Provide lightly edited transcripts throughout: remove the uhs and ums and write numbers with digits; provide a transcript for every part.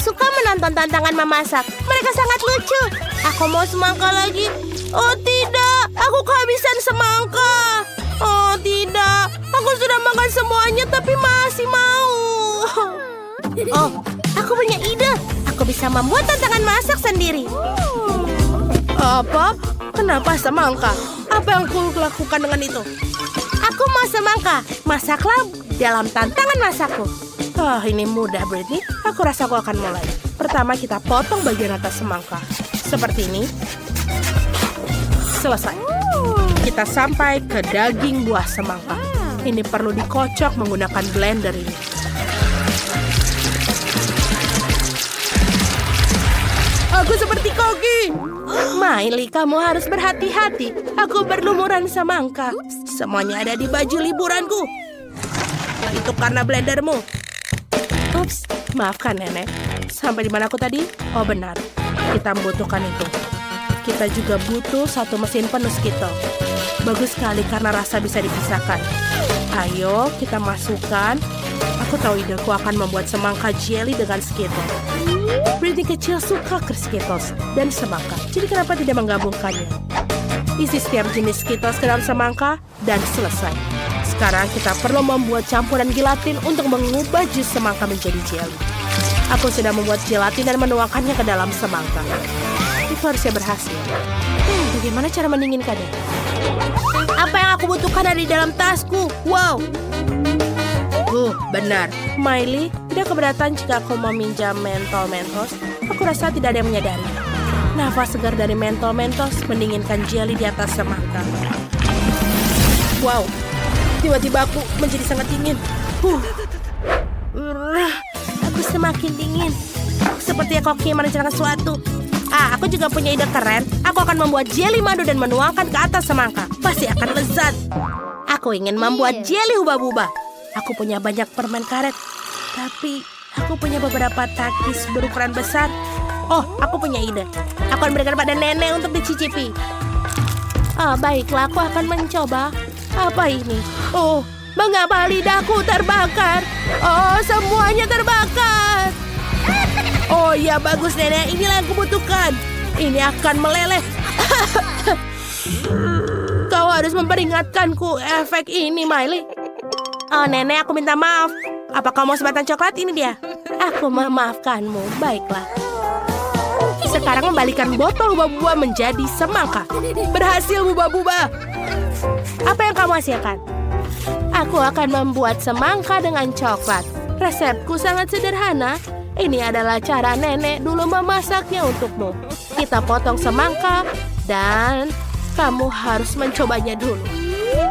suka menonton tantangan memasak. Mereka sangat lucu. Aku mau semangka lagi. Oh tidak, aku kehabisan semangka. Oh tidak, aku sudah makan semuanya tapi masih mau. Oh, aku punya ide. Aku bisa membuat tantangan masak sendiri. Apa? Kenapa semangka? Apa yang aku lakukan dengan itu? Aku mau semangka. Masaklah dalam tantangan masakku. Ini mudah, Britney. Aku rasa aku akan mulai. Pertama, kita potong bagian atas semangka. Seperti ini. Selesai. Kita sampai ke daging buah semangka. Ini perlu dikocok menggunakan blender ini. Aku seperti koki. Miley, kamu harus berhati-hati. Aku berlumuran semangka. Semuanya ada di baju liburanku. Itu karena blendermu. Ups, Maafkan, Nenek. Sampai di mana aku tadi? Oh, benar. Kita membutuhkan itu. Kita juga butuh satu mesin penuh Skittle. Bagus sekali karena rasa bisa dipisahkan. Ayo, kita masukkan. Aku tahu ideku akan membuat semangka jelly dengan Skittle. Britney kecil suka ke Skittles dan semangka. Jadi kenapa tidak menggabungkannya? Isi setiap jenis Skittles ke dalam semangka dan selesai. Sekarang kita perlu membuat campuran gelatin untuk mengubah jus semangka menjadi jelly. Aku sudah membuat gelatin dan menuangkannya ke dalam semangka. Itu harusnya berhasil. Bagaimana cara mendinginkannya? apa yang aku butuhkan ada di dalam tasku. Wow. Benar. Miley, tidak keberatan jika aku meminjam mentol mentos? Aku rasa tidak ada yang menyadari. Nafas segar dari mentol mentos mendinginkan jelly di atas semangka. Wow. Tiba-tiba aku menjadi sangat dingin. Aku semakin dingin. Seperti koki merencanakan sesuatu. Aku juga punya ide keren. Aku akan membuat jelly madu dan menuangkan ke atas semangka. Pasti akan lezat. Aku ingin membuat jelly hubah-bubah. Aku punya banyak permen karet. Tapi aku punya beberapa takis berukuran besar. Oh, aku punya ide. Aku akan berikan pada nenek untuk dicicipi. Baiklah, aku akan mencoba. Apa ini? Oh, mengapa lidahku terbakar? Oh, semuanya terbakar. Oh ya, bagus nenek. Inilah yang kubutuhkan. Ini akan meleleh. Kau harus memperingatkanku efek ini, Miley. Oh, nenek, aku minta maaf. Apa kau mau sebatang coklat? Ini dia. Aku memaafkanmu. Baiklah. Sekarang membalikan botol buah-buah menjadi semangka. Berhasil, buah-buah. Apa yang kamu hasilkan? Aku akan membuat semangka dengan coklat. Resepku sangat sederhana. Ini adalah cara nenek dulu memasaknya untukmu. Kita potong semangka dan kamu harus mencobanya dulu.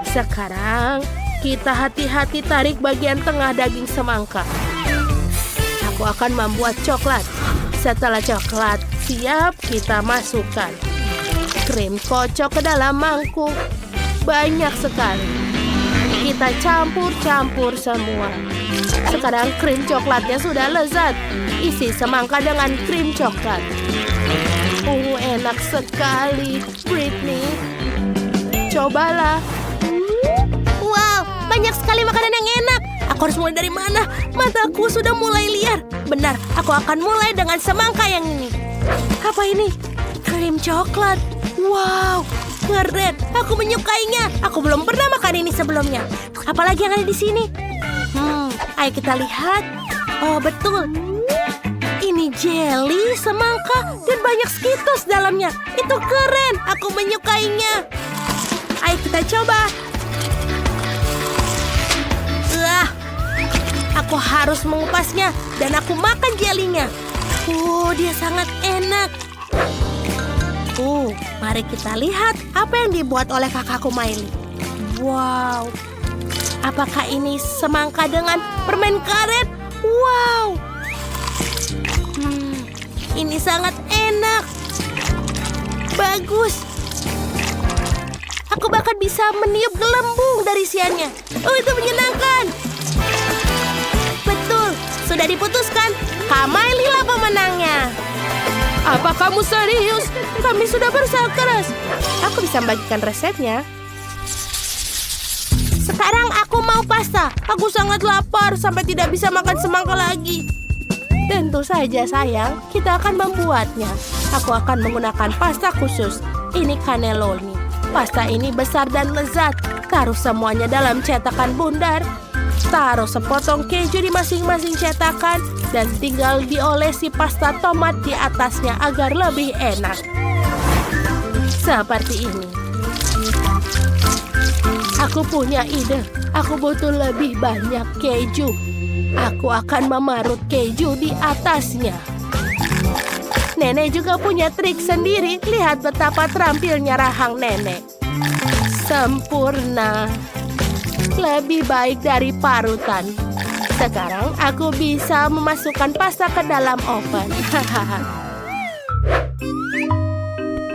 Sekarang kita hati-hati tarik bagian tengah daging semangka. Aku akan membuat coklat. Setelah coklat siap, kita masukkan krim kocok ke dalam mangkuk. Banyak sekali. Kita campur-campur semua. Sekarang krim coklatnya sudah lezat. Isi semangka dengan krim coklat. Enak sekali, Britney. Cobalah. Wow, banyak sekali makanan yang enak. Aku harus mulai dari mana? Mataku sudah mulai liar. Benar, aku akan mulai dengan semangka yang ini. Apa ini? Krim coklat. Wow, keren. Aku menyukainya. Aku belum pernah makan ini sebelumnya. Apalagi yang ada di sini? Ayo kita lihat. Oh, betul. Ini jelly, semangka, dan banyak Skittles dalamnya. Itu keren. Aku menyukainya. Ayo kita coba. Aku harus mengupasnya dan aku makan jelinya. Dia sangat enak. Mari kita lihat apa yang dibuat oleh kakakku Miley. Wow. Apakah ini semangka dengan permen karet? Wow. Ini sangat enak. Bagus. Aku bahkan bisa meniup gelembung dari isiannya. Itu menyenangkan. Betul, sudah diputuskan. Kak Miley lah pemenangnya. Apa kamu serius? Kami sudah berusaha keras. Aku bisa membagikan resepnya. Sekarang aku mau pasta. Aku sangat lapar sampai tidak bisa makan semangka lagi. Tentu saja sayang, kita akan membuatnya. Aku akan menggunakan pasta khusus. Ini cannelloni. Pasta ini besar dan lezat. Taruh semuanya dalam cetakan bundar. Taruh sepotong keju di masing-masing cetakan dan tinggal diolesi pasta tomat di atasnya agar lebih enak. Seperti ini. Aku punya ide. Aku butuh lebih banyak keju. Aku akan memarut keju di atasnya. Nenek juga punya trik sendiri. Lihat betapa terampilnya rahang nenek. Sempurna. Lebih baik dari parutan. Sekarang aku bisa memasukkan pasta ke dalam oven.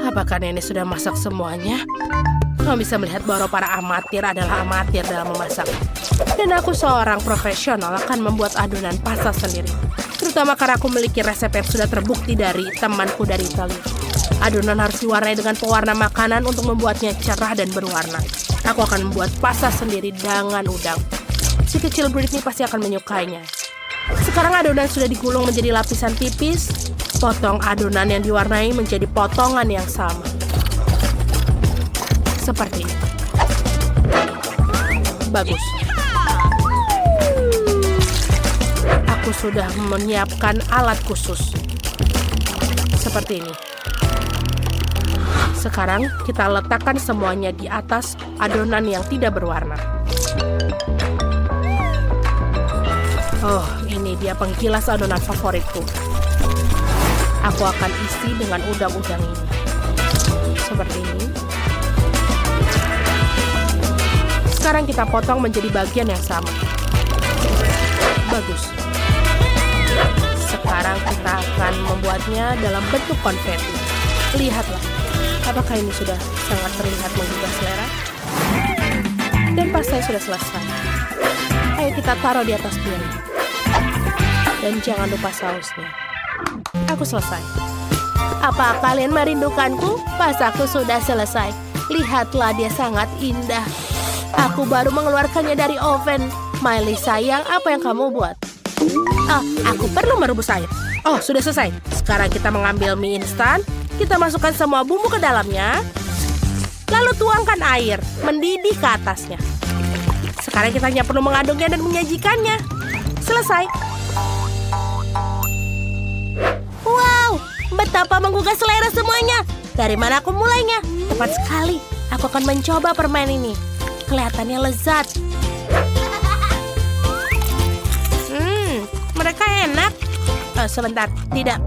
Apakah nenek sudah masak semuanya? Kamu bisa melihat bahwa para amatir adalah amatir dalam memasak. Dan aku seorang profesional akan membuat adonan pasta sendiri. Terutama karena aku memiliki resep yang sudah terbukti dari temanku dari Italia. Adonan harus diwarnai dengan pewarna makanan untuk membuatnya cerah dan berwarna. Aku akan membuat pasta sendiri dengan udang. Si kecil Britney pasti akan menyukainya. Sekarang adonan sudah digulung menjadi lapisan tipis. Potong adonan yang diwarnai menjadi potongan yang sama. Seperti ini. Bagus. Aku sudah menyiapkan alat khusus. Seperti ini. Sekarang kita letakkan semuanya di atas adonan yang tidak berwarna. Oh, ini dia penggilas adonan favoritku. Aku akan isi dengan udang-udang ini. Seperti ini. Sekarang kita potong menjadi bagian yang sama. Bagus. Sekarang kita akan membuatnya dalam bentuk konfeti. Lihatlah. Apakah ini sudah sangat terlihat menggugah selera? Dan pastanya sudah selesai. Ayo kita taruh di atas piring. Dan jangan lupa sausnya. Aku selesai. Apa kalian merindukanku? Pastaku sudah selesai. Lihatlah, dia sangat indah. Aku baru mengeluarkannya dari oven. Miley sayang, apa yang kamu buat? Aku perlu merebus air. Oh, sudah selesai. Sekarang kita mengambil mie instan. Kita masukkan semua bumbu ke dalamnya. Lalu tuangkan air, mendidih ke atasnya. Sekarang kita hanya perlu mengaduknya dan menyajikannya. Selesai. Wow, betapa menggugah selera semuanya. Dari mana aku mulainya? Tepat sekali. Aku akan mencoba permen ini. Kelihatannya lezat. Mereka enak. Sebentar, tidak.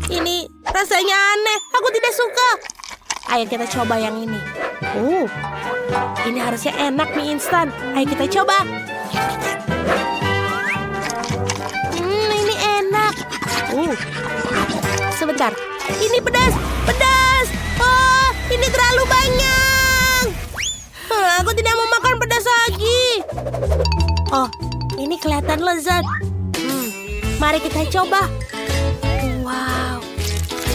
Ini rasanya aneh. Aku tidak suka. Ayo kita coba yang ini. Ini harusnya enak mie instan. Ayo kita coba. Ini enak. Sebentar. Ini pedas. Pedas. Oh, ini terlalu banyak. Aku tidak mau makan pedas lagi. Oh, ini kelihatan lezat. Mari kita coba. Wow,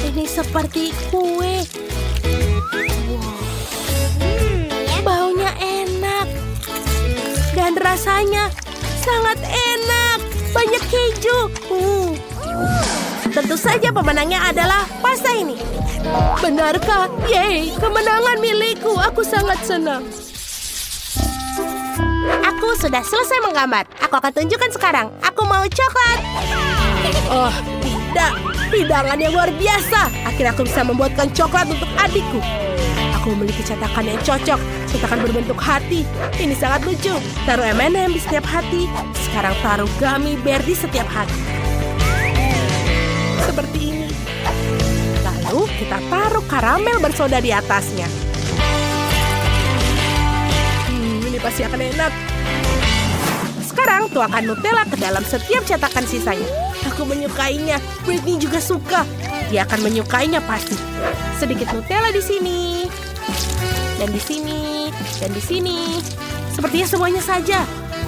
ini seperti kue. Wow. Baunya enak. Dan rasanya sangat enak. Banyak keju. Tentu saja pemenangnya adalah pasta ini. Benarkah? Yeay, kemenangan milikku. Aku sangat senang. Aku sudah selesai menggambar. Aku akan tunjukkan sekarang. Aku mau coklat. Oh, tidak. Hidangan yang luar biasa. Akhirnya aku bisa membuatkan coklat untuk adikku. Aku memiliki cetakan yang cocok. Cetakan berbentuk hati. Ini sangat lucu. Taruh M&M di setiap hati. Sekarang taruh gummy bear di setiap hati. Seperti ini. Lalu kita taruh karamel bersoda di atasnya. Ini pasti akan enak. Sekarang tuangkan Nutella ke dalam setiap cetakan sisanya. Aku menyukainya. Britney juga suka. Dia akan menyukainya pasti. Sedikit Nutella di sini. Dan di sini. Dan di sini. Sepertinya semuanya saja.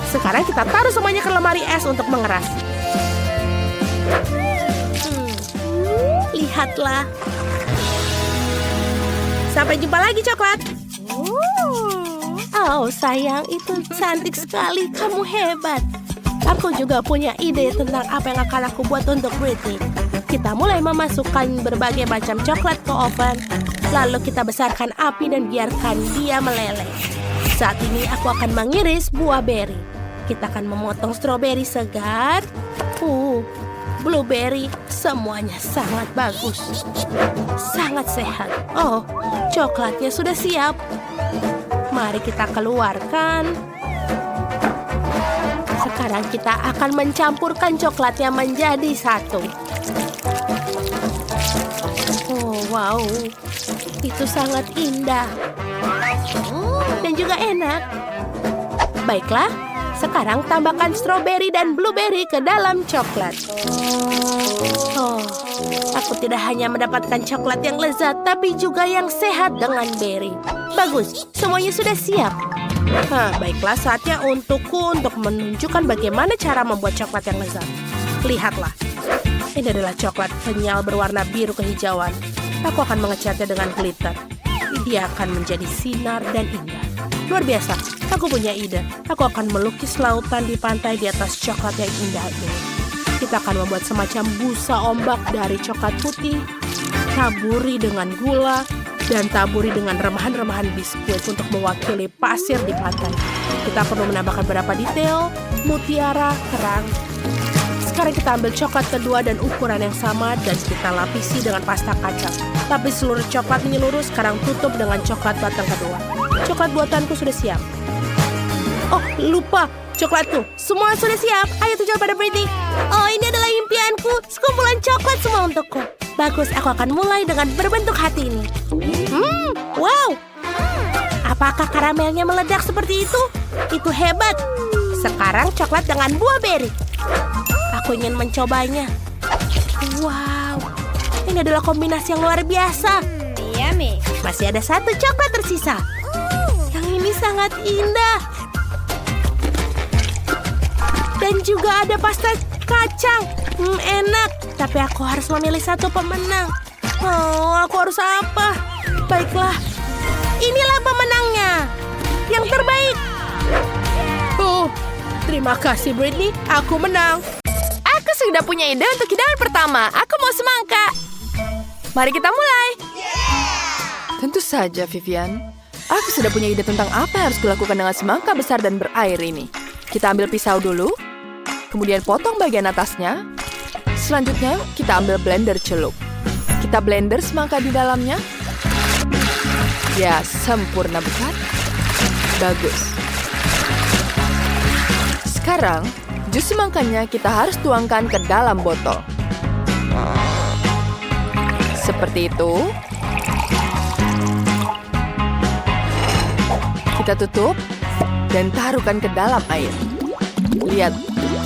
Sekarang kita taruh semuanya ke lemari es untuk mengeras. Lihatlah. Sampai jumpa lagi, coklat. Oh sayang, itu cantik sekali. Kamu hebat. Aku juga punya ide tentang apa yang akan aku buat untuk Britney. Kita mulai memasukkan berbagai macam coklat ke oven. Lalu kita besarkan api dan biarkan dia meleleh. Saat ini aku akan mengiris buah beri. Kita akan memotong stroberi segar. Blueberry, semuanya sangat bagus. Sangat sehat. Oh, coklatnya sudah siap. Mari kita keluarkan. Sekarang kita akan mencampurkan coklatnya menjadi satu. Oh, wow. Itu sangat indah. Dan juga enak. Baiklah, sekarang tambahkan stroberi dan blueberry ke dalam coklat. Oh, aku tidak hanya mendapatkan coklat yang lezat, tapi juga yang sehat dengan beri. Bagus, semuanya sudah siap. Baiklah, saatnya untukku untuk menunjukkan bagaimana cara membuat coklat yang lezat. Lihatlah, ini adalah coklat kenyal berwarna biru kehijauan. Aku akan mengecatnya dengan glitter. Dia akan menjadi sinar dan indah. Luar biasa, aku punya ide. Aku akan melukis lautan di pantai di atas coklat yang indah ini. Kita akan membuat semacam busa ombak dari coklat putih, taburi dengan gula, dan taburi dengan remahan-remahan biskuit untuk mewakili pasir di pantai. Kita perlu menambahkan beberapa detail, mutiara, kerang. Sekarang kita ambil coklat kedua dan ukuran yang sama dan kita lapisi dengan pasta kacang. Tapi seluruh coklat menyeluruh, sekarang tutup dengan coklat batang kedua. Coklat buatanku sudah siap. Oh, lupa. Coklatku. Semua sudah siap. Ayo tunjukkan pada Britney. Oh, ini adalah impianku. Sekumpulan coklat semua untukku. Bagus, aku akan mulai dengan berbentuk hati ini. Wow. Apakah karamelnya meledak seperti itu? Itu hebat. Sekarang coklat dengan buah beri. Aku ingin mencobanya. Wow. Ini adalah kombinasi yang luar biasa. Iya nih. Masih ada satu coklat tersisa. Yang ini sangat indah. Dan juga ada pasta kacang. Enak. Tapi aku harus memilih satu pemenang. Oh, aku harus apa? Baiklah. Inilah pemenangnya. Yang terbaik. Oh, terima kasih Britney. Aku menang. Aku sudah punya ide untuk hidangan pertama. Aku mau semangka. Mari kita mulai. Tentu saja, Vivian. Aku sudah punya ide tentang apa yang harus kulakukan dengan semangka besar dan berair ini. Kita ambil pisau dulu, kemudian potong bagian atasnya. Selanjutnya, kita ambil blender celup. Kita blender semangka di dalamnya. Ya, sempurna bukan? Bagus. Sekarang, jus semangkanya kita harus tuangkan ke dalam botol. Seperti itu. Kita tutup dan taruhkan ke dalam air. Lihat,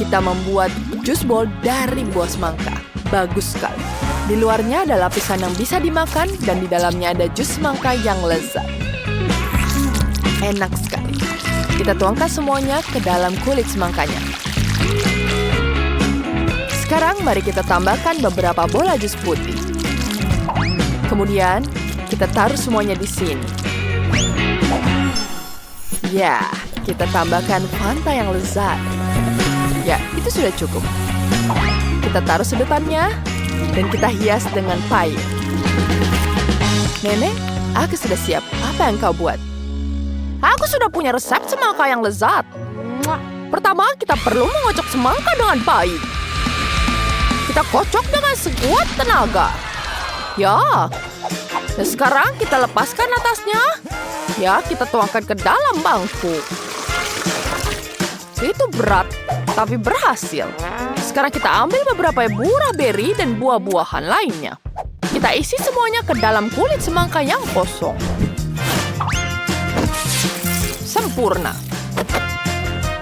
kita membuat jus bol dari buah semangka. Bagus sekali. Di luarnya ada lapisan yang bisa dimakan dan di dalamnya ada jus semangka yang lezat. Enak sekali. Kita tuangkan semuanya ke dalam kulit semangkanya. Sekarang mari kita tambahkan beberapa bola jus putih. Kemudian kita taruh semuanya di sini. Ya, kita tambahkan Fanta yang lezat. Ya, itu sudah cukup. Kita taruh sedotannya dan kita hias dengan payung. Nenek, aku sudah siap. Apa yang kau buat? Aku sudah punya resep semangka yang lezat. Pertama, kita perlu mengocok semangka dengan baik. Kita kocok dengan sekuat tenaga. Ya. Dan sekarang kita lepaskan atasnya. Ya, kita tuangkan ke dalam bangku. Itu berat, tapi berhasil. Sekarang kita ambil beberapa buah beri dan buah-buahan lainnya. Kita isi semuanya ke dalam kulit semangka yang kosong. Sempurna.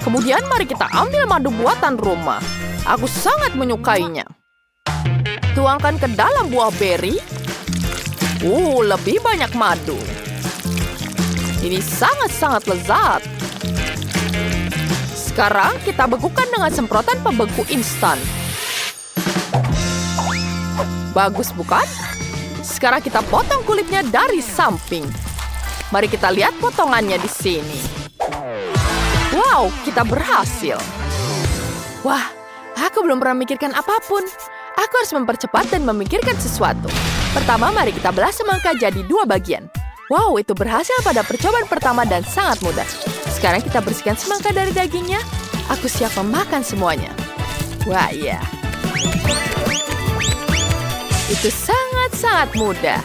Kemudian mari kita ambil madu buatan rumah. Aku sangat menyukainya. Tuangkan ke dalam buah beri. Lebih banyak madu. Ini sangat-sangat lezat. Sekarang kita bekukan dengan semprotan pembeku instan. Bagus bukan? Sekarang kita potong kulitnya dari samping. Mari kita lihat potongannya di sini. Wow, kita berhasil. Wah, aku belum pernah memikirkan apapun. Aku harus mempercepat dan memikirkan sesuatu. Pertama, mari kita belah semangka jadi 2 bagian. Wow, itu berhasil pada percobaan pertama dan sangat mudah. Sekarang kita bersihkan semangka dari dagingnya. Aku siap memakan semuanya. Wah, iya. Itu sangat-sangat mudah.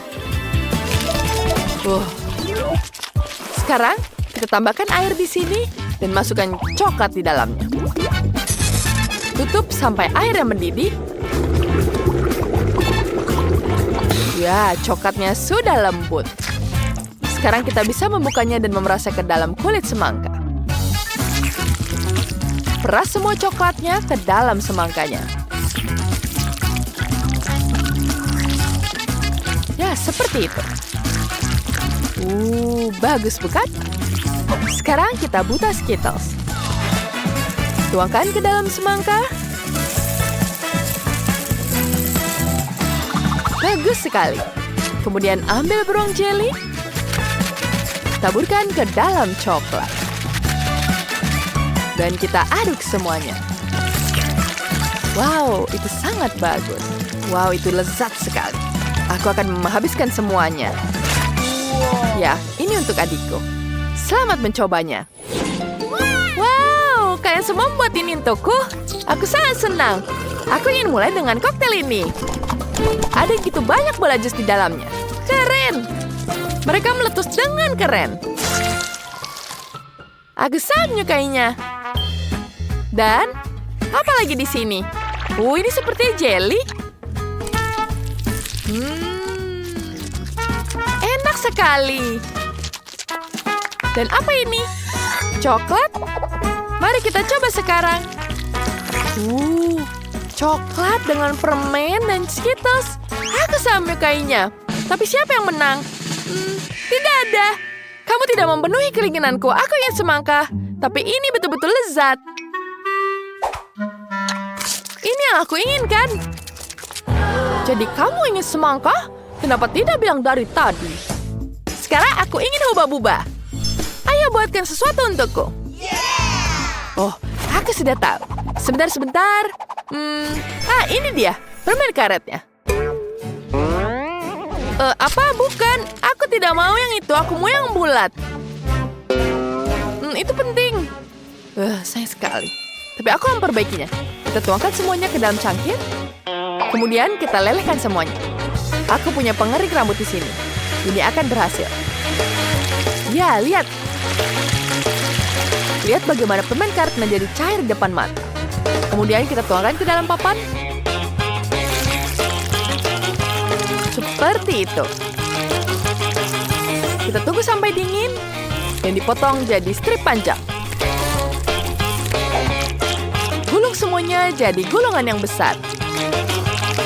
Sekarang, kita tambahkan air di sini dan masukkan coklat di dalamnya. Tutup sampai airnya mendidih. Ya, coklatnya sudah lembut. Sekarang kita bisa membukanya dan memerasnya ke dalam kulit semangka. Peras semua coklatnya ke dalam semangkanya. Ya, seperti itu. Bagus bukan? Sekarang kita buta Skittles. Tuangkan ke dalam semangka. Bagus sekali. Kemudian ambil beruang jelly. Taburkan ke dalam coklat. Dan kita aduk semuanya. Wow, itu sangat bagus. Wow, itu lezat sekali. Aku akan menghabiskan semuanya. Ya, ini untuk adikku. Selamat mencobanya. Wow, kalian semua membuat ini untukku. Aku sangat senang. Aku ingin mulai dengan koktail ini. Ada gitu banyak bola jus di dalamnya. Keren. Mereka meletus dengan keren. Aku sangat menyukainya. Dan apa lagi di sini? Ini seperti jelly. Enak sekali. Dan apa ini? Coklat? Mari kita coba sekarang. Coklat dengan permen dan Skittles. Aku sangat menyukainya. Tapi siapa yang menang? Tidak ada. Kamu tidak memenuhi keinginanku. Aku ingin semangka. Tapi ini betul-betul lezat. Ini yang aku inginkan. Jadi kamu ingin semangka? Kenapa tidak bilang dari tadi? Sekarang aku ingin hubah-bubah. Ayo buatkan sesuatu untukku. Oh, aku sudah tahu. Sebentar. Ini dia. Permen karetnya. Apa? Bukan. Aku tidak mau yang itu. Aku mau yang bulat. Itu penting. Sayang sekali. Tapi aku akan perbaikinya. Kita tuangkan semuanya ke dalam cangkir. Kemudian kita lelehkan semuanya. Aku punya pengerik rambut di sini. Ini akan berhasil. Ya, lihat. Lihat bagaimana permen karet menjadi cair di depan mata. Kemudian kita tuangkan ke dalam papan. Seperti itu. Kita tunggu sampai dingin dan dipotong jadi strip panjang. Gulung semuanya jadi gulungan yang besar.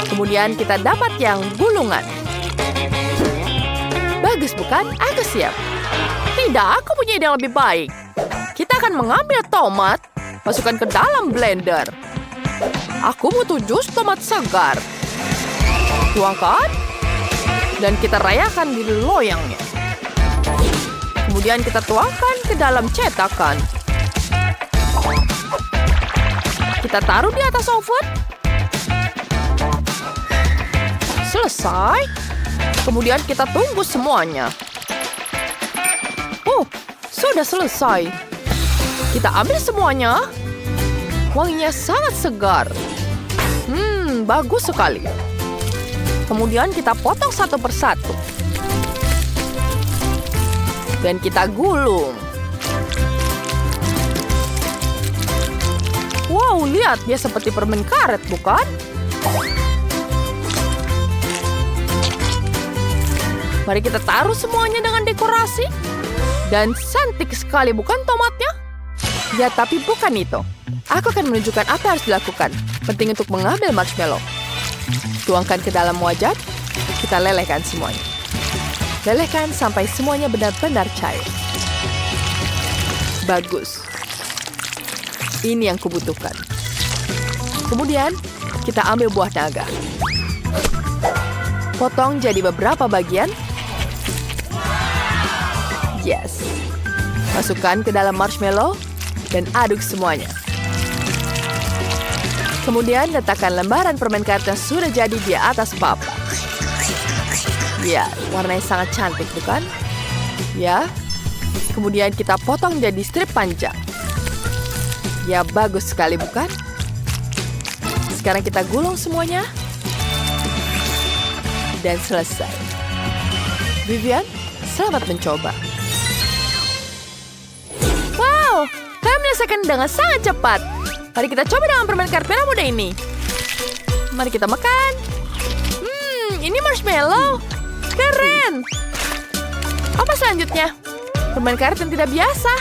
Kemudian kita dapat yang gulungan. Bagus bukan? Aku siap. Tidak, aku punya ide yang lebih baik. Kita akan mengambil tomat, masukkan ke dalam blender. Aku butuh jus tomat segar. Tuangkan. Dan kita rayakan di loyangnya. Kemudian kita tuangkan ke dalam cetakan. Kita taruh di atas oven. Selesai. Kemudian kita tunggu semuanya. Sudah selesai. Kita ambil semuanya. Wanginya sangat segar. Bagus sekali. Kemudian kita potong satu persatu. Dan kita gulung. Wow, lihat. Dia seperti permen karet, bukan? Mari kita taruh semuanya dengan dekorasi. Dan cantik sekali, bukan tomatnya? Ya, tapi bukan itu. Aku akan menunjukkan apa yang harus dilakukan. Penting untuk mengambil marshmallow. Tuangkan ke dalam wajan. Kita lelehkan semuanya. Lelehkan sampai semuanya benar-benar cair. Bagus. Ini yang kubutuhkan. Kemudian, kita ambil buah naga. Potong jadi beberapa bagian. Yes. Masukkan ke dalam marshmallow dan aduk semuanya. Kemudian letakkan lembaran permen karet yang sudah jadi di atas papan. Ya, warnanya sangat cantik, bukan? Ya. Kemudian kita potong jadi strip panjang. Ya, bagus sekali, bukan? Sekarang kita gulung semuanya. Dan selesai. Vivian, selamat mencoba. Wow, kalian menyelesaikan dengan sangat cepat. Mari kita coba dengan permen karet merah muda ini. Mari kita makan. Ini marshmallow. Keren. Apa selanjutnya? Permen karet yang tidak biasa.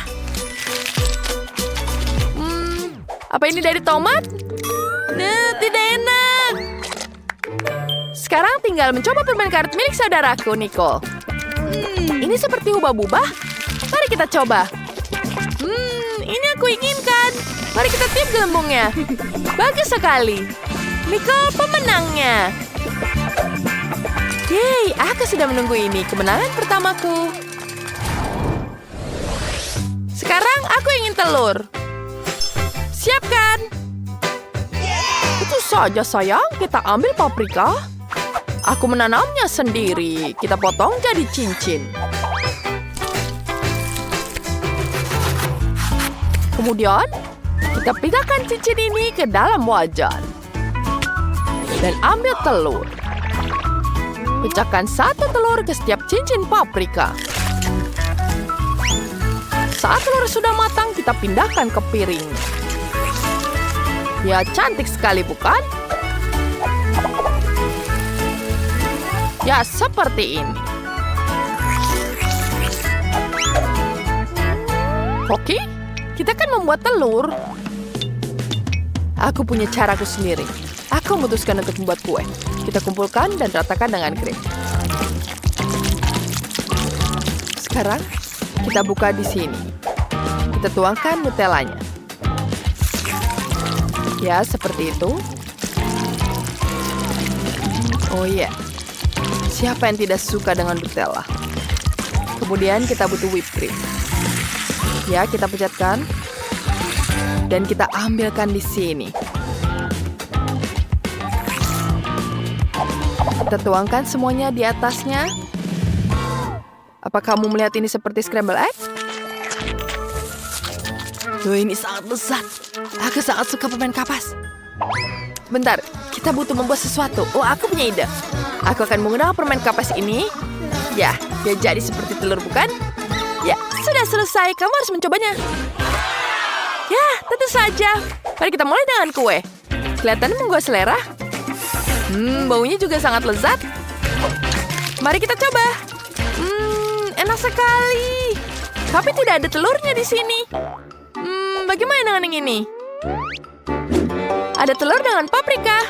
Apa ini dari tomat? Tidak enak. Sekarang tinggal mencoba permen karet milik saudaraku, Nicole. Ini seperti hubah-bubah. Mari kita coba. Ini aku inginkan. Mari kita tiup gelembungnya. Bagus sekali. Nicole pemenangnya. Yeay, aku sudah menunggu ini. Kemenangan pertamaku. Sekarang aku ingin telur. Siapkan. Itu saja, sayang. Kita ambil paprika. Aku menanamnya sendiri. Kita potong jadi cincin. Kemudian, kita pindahkan cincin ini ke dalam wajan. Dan ambil telur. Pecahkan satu telur ke setiap cincin paprika. Saat telur sudah matang, kita pindahkan ke piring. Ya, cantik sekali, bukan? Ya, seperti ini. Oke, kita kan membuat telur. Aku punya caraku sendiri. Aku memutuskan untuk membuat kue. Kita kumpulkan dan ratakan dengan krim. Sekarang, kita buka di sini. Kita tuangkan Nutellanya. Ya, seperti itu. Oh iya. Siapa yang tidak suka dengan Nutella? Kemudian kita butuh whipped cream. Ya, kita pecatkan. Dan kita ambilkan di sini. Kita tuangkan semuanya di atasnya. Apa kamu melihat ini seperti scramble egg? Ini sangat lezat. Aku sangat suka permen kapas. Bentar, kita butuh membuat sesuatu. Oh, aku punya ide. Aku akan menggunakan permen kapas ini. Ya, dia jadi seperti telur, bukan? Ya, sudah selesai. Kamu harus mencobanya. Ya, tentu saja. Mari kita mulai dengan kue. Kelihatannya menggugah selera. Baunya juga sangat lezat. Mari kita coba. Enak sekali. Tapi tidak ada telurnya di sini. Bagaimana dengan yang ini? Ada telur dengan paprika.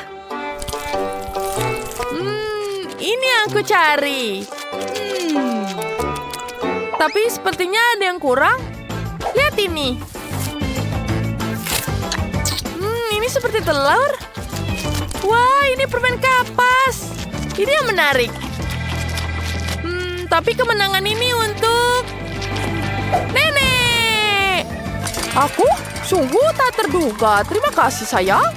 Ini yang aku cari. Tapi sepertinya ada yang kurang. Lihat ini. Ini seperti telur. Wah, ini permen kapas. Ini yang menarik. Tapi kemenangan ini untuk Nenek. Aku sungguh tak terduga. Terima kasih, sayang.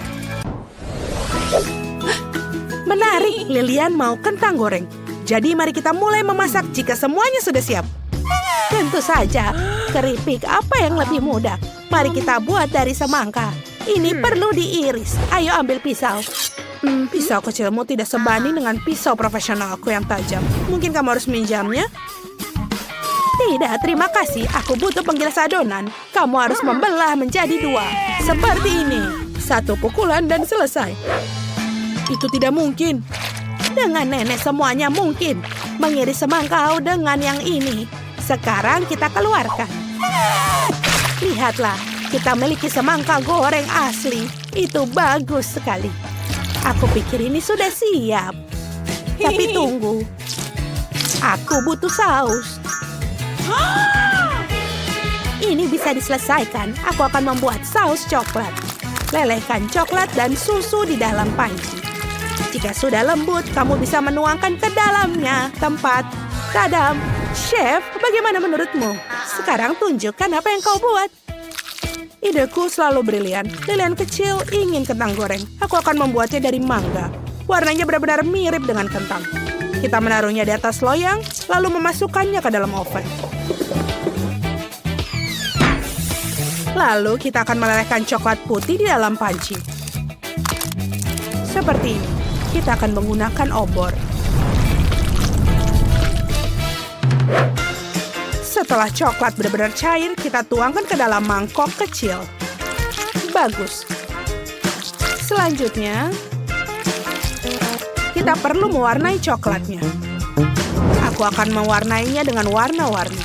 Menarik, Lilian mau kentang goreng. Jadi mari kita mulai memasak jika semuanya sudah siap. Tentu saja, keripik apa yang lebih mudah. Mari kita buat dari semangka. Ini perlu diiris. Ayo ambil pisau. Pisau kecilmu tidak sebanding dengan pisau profesionalku yang tajam. Mungkin kamu harus minjamnya? Tidak, terima kasih. Aku butuh penggilas adonan. Kamu harus membelah menjadi 2. Seperti ini. 1 pukulan dan selesai. Itu tidak mungkin. Dengan nenek semuanya mungkin. Mengiris semangka dengan yang ini. Sekarang kita keluarkan. Lihatlah, kita memiliki semangka goreng asli. Itu bagus sekali. Aku pikir ini sudah siap. Tapi tunggu. Aku butuh saus. Ini bisa diselesaikan. Aku akan membuat saus coklat. Lelehkan coklat dan susu di dalam panci. Jika sudah lembut, kamu bisa menuangkan ke dalamnya. Tempat. Tadam. Chef, bagaimana menurutmu? Sekarang tunjukkan apa yang kau buat. Ideku selalu brilian. Lilian kecil ingin kentang goreng. Aku akan membuatnya dari mangga. Warnanya benar-benar mirip dengan kentang. Kita menaruhnya di atas loyang, lalu memasukkannya ke dalam oven. Lalu kita akan melelehkan coklat putih di dalam panci. Seperti ini. Kita akan menggunakan obor. Setelah coklat benar-benar cair, kita tuangkan ke dalam mangkok kecil. Bagus. Selanjutnya, kita perlu mewarnai coklatnya. Aku akan mewarnainya dengan warna-warni.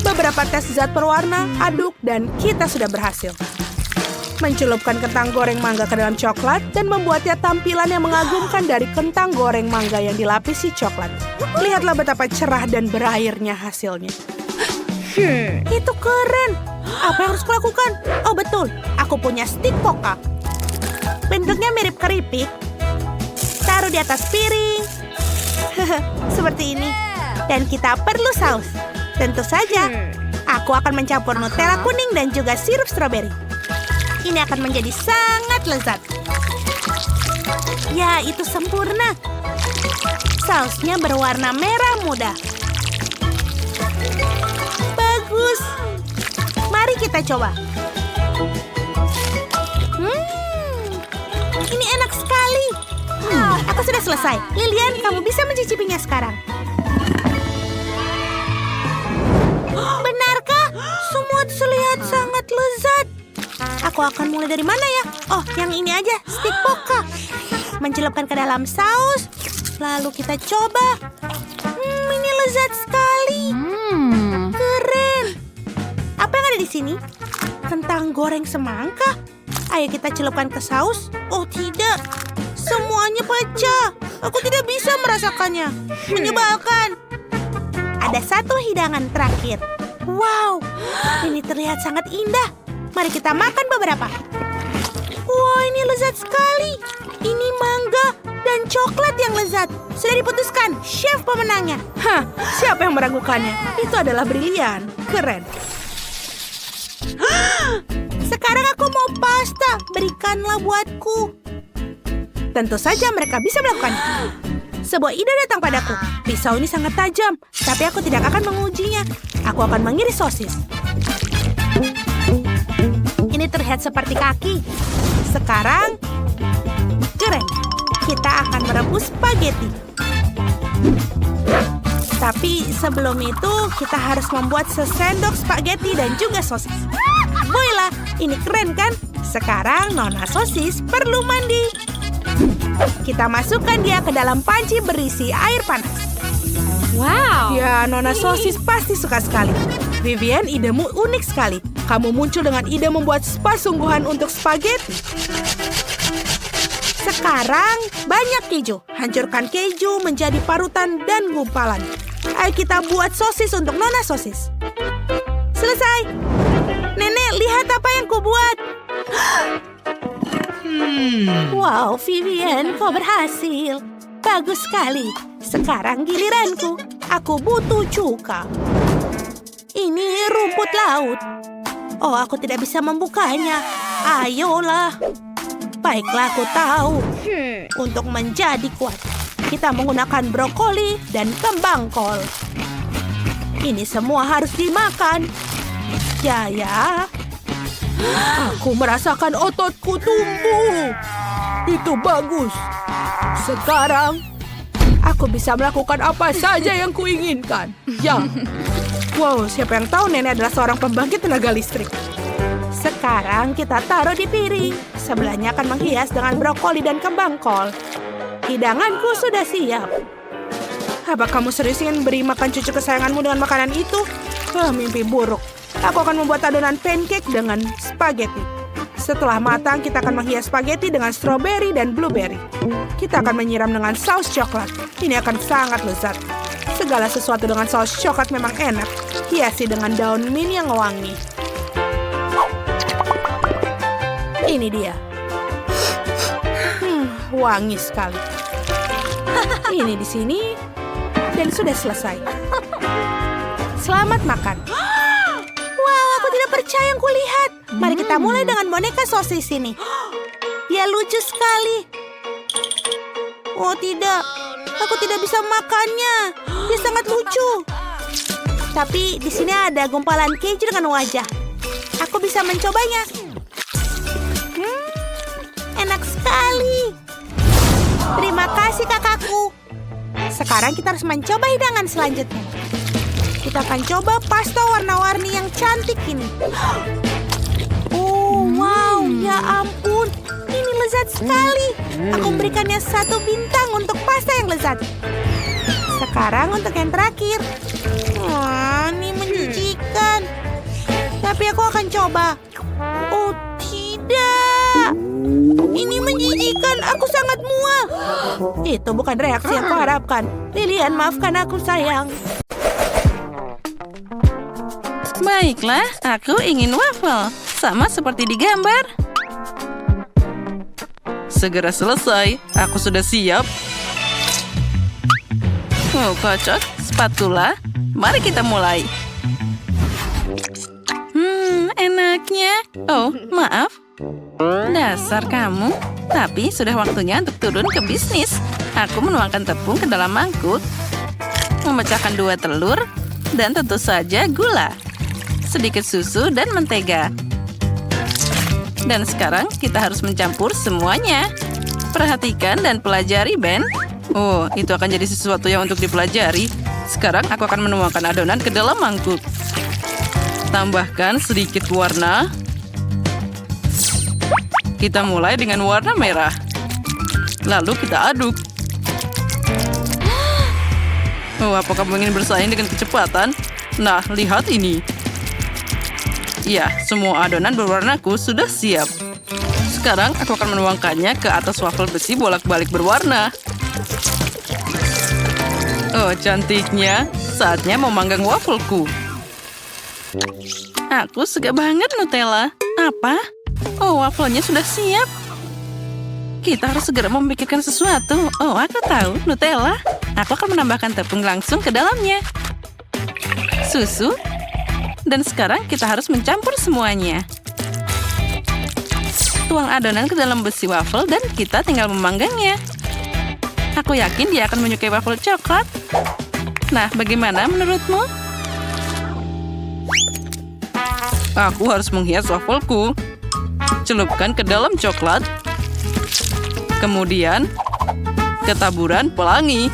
Beberapa tes zat perwarna, aduk, dan kita sudah berhasil. Mencelupkan kentang goreng mangga ke dalam coklat dan membuatnya tampilan yang mengagumkan dari kentang goreng mangga yang dilapisi coklat. Lihatlah betapa cerah dan berairnya hasilnya. Itu keren. Apa yang harus kulakukan? Oh betul, aku punya stik poka. Bentuknya mirip keripik. Taruh di atas piring. Seperti ini. Dan kita perlu saus. Tentu saja, aku akan mencampur Nutella kuning dan juga sirup stroberi. Ini akan menjadi sangat lezat. Ya, itu sempurna. Sausnya berwarna merah muda. Bagus. Mari kita coba. Ini enak sekali. Aku sudah selesai. Lilian, kamu bisa mencicipinya sekarang. Benarkah? Semua terlihat sangat lezat. Aku akan mulai dari mana ya? Oh, yang ini aja, stik poka. Mencelupkan ke dalam saus. Lalu kita coba. Ini lezat sekali. Keren. Apa yang ada di sini? Kentang goreng semangka. Ayo kita celupkan ke saus. Oh tidak, semuanya pecah. Aku tidak bisa merasakannya. Menyebalkan. Ada satu hidangan terakhir. Wow, ini terlihat sangat indah. Mari kita makan beberapa. Wow, ini lezat sekali. Ini mangga dan coklat yang lezat. Sudah diputuskan, chef pemenangnya. Siapa yang meragukannya? Itu adalah brilian. Keren. Sekarang aku mau pasta. Berikanlah buatku. Tentu saja mereka bisa melakukannya. Sebuah ide datang padaku. Pisau ini sangat tajam, tapi aku tidak akan mengujinya. Aku akan mengiris sosis. Ini terlihat seperti kaki. Sekarang, keren. Kita akan merebus spaghetti. Tapi sebelum itu, kita harus membuat sesendok spaghetti dan juga sosis. Voila, ini keren kan? Sekarang Nona Sosis perlu mandi. Kita masukkan dia ke dalam panci berisi air panas. Wow. Ya, Nona Sosis pasti suka sekali. Vivian, idemu unik sekali. Kamu muncul dengan ide membuat spa sungguhan untuk spaghetti. Sekarang, banyak keju. Hancurkan keju menjadi parutan dan gumpalan. Ayo kita buat sosis untuk Nona Sosis. Selesai. Nenek, lihat apa yang kubuat. Wow, Vivian, kau berhasil. Bagus sekali. Sekarang giliranku. Aku butuh cuka. Ini rumput laut. Oh, aku tidak bisa membukanya. Ayolah. Baiklah, aku tahu. Untuk menjadi kuat, kita menggunakan brokoli dan kembang kol. Ini semua harus dimakan. Ya. Aku merasakan ototku tumbuh. Itu bagus. Sekarang, aku bisa melakukan apa saja yang kuinginkan. Ya. Wow, siapa yang tahu nenek adalah seorang pembangkit tenaga listrik. Sekarang kita taruh di piring. Sebelahnya akan menghias dengan brokoli dan kembang kol. Hidanganku sudah siap. Apa kamu serius ingin beri makan cucu kesayanganmu dengan makanan itu? Mimpi buruk. Aku akan membuat adonan pancake dengan spaghetti. Setelah matang, kita akan menghias spaghetti dengan stroberi dan blueberry. Kita akan menyiram dengan saus coklat. Ini akan sangat lezat. Segala sesuatu dengan saus coklat memang enak. Hiasi dengan daun mint yang wangi. Ini dia. Wangi sekali. Ini di sini. Dan sudah selesai. Selamat makan. Wow, aku tidak percaya yang kulihat. Mari kita mulai dengan boneka sosis ini. Dia lucu sekali. Oh tidak, aku tidak bisa makannya. Dia sangat lucu. Tapi di sini ada gumpalan keju dengan wajah. Aku bisa mencobanya. Enak sekali. Terima kasih kakakku. Sekarang kita harus mencoba hidangan selanjutnya. Kita akan coba pasta warna-warni yang cantik ini. Oh, wow, ya ampun. Ini lezat sekali. Aku memberikannya 1 bintang untuk pasta yang lezat. Sekarang untuk yang terakhir. Wah, ini menjijikan. Tapi aku akan coba. Oh, tidak. Ini menjijikan. Aku sangat mual. Itu bukan reaksi yang kuharapkan. Lilian, maafkan aku, sayang. Baiklah, aku ingin waffle. Sama seperti di gambar. Segera selesai. Aku sudah siap. Oh, kocok. Spatula. Mari kita mulai. Enaknya. Oh, maaf. Dasar kamu. Tapi sudah waktunya untuk turun ke bisnis. Aku menuangkan tepung ke dalam mangkuk. Memecahkan 2 telur. Dan tentu saja gula. Sedikit susu dan mentega. Dan sekarang kita harus mencampur semuanya. Perhatikan dan pelajari, Ben. Oh, itu akan jadi sesuatu yang untuk dipelajari. Sekarang aku akan menuangkan adonan ke dalam mangkuk. Tambahkan sedikit warna. Kita mulai dengan warna merah. Lalu kita aduk. Oh, apa kamu ingin bersaing dengan kecepatan? Nah, lihat ini. Ya, semua adonan berwarnaku sudah siap. Sekarang aku akan menuangkannya ke atas waffle besi bolak-balik berwarna. Oh, cantiknya. Saatnya memanggang waffleku. Aku suka banget Nutella. Apa? Oh, waffle-nya sudah siap. Kita harus segera memikirkan sesuatu. Oh, aku tahu. Nutella. Aku akan menambahkan tepung langsung ke dalamnya. Susu. Dan sekarang kita harus mencampur semuanya. Tuang adonan ke dalam besi waffle dan kita tinggal memanggangnya. Aku yakin dia akan menyukai waffle coklat. Nah, bagaimana menurutmu? Aku harus menghias waffleku. Celupkan ke dalam coklat. Kemudian, ketaburan pelangi.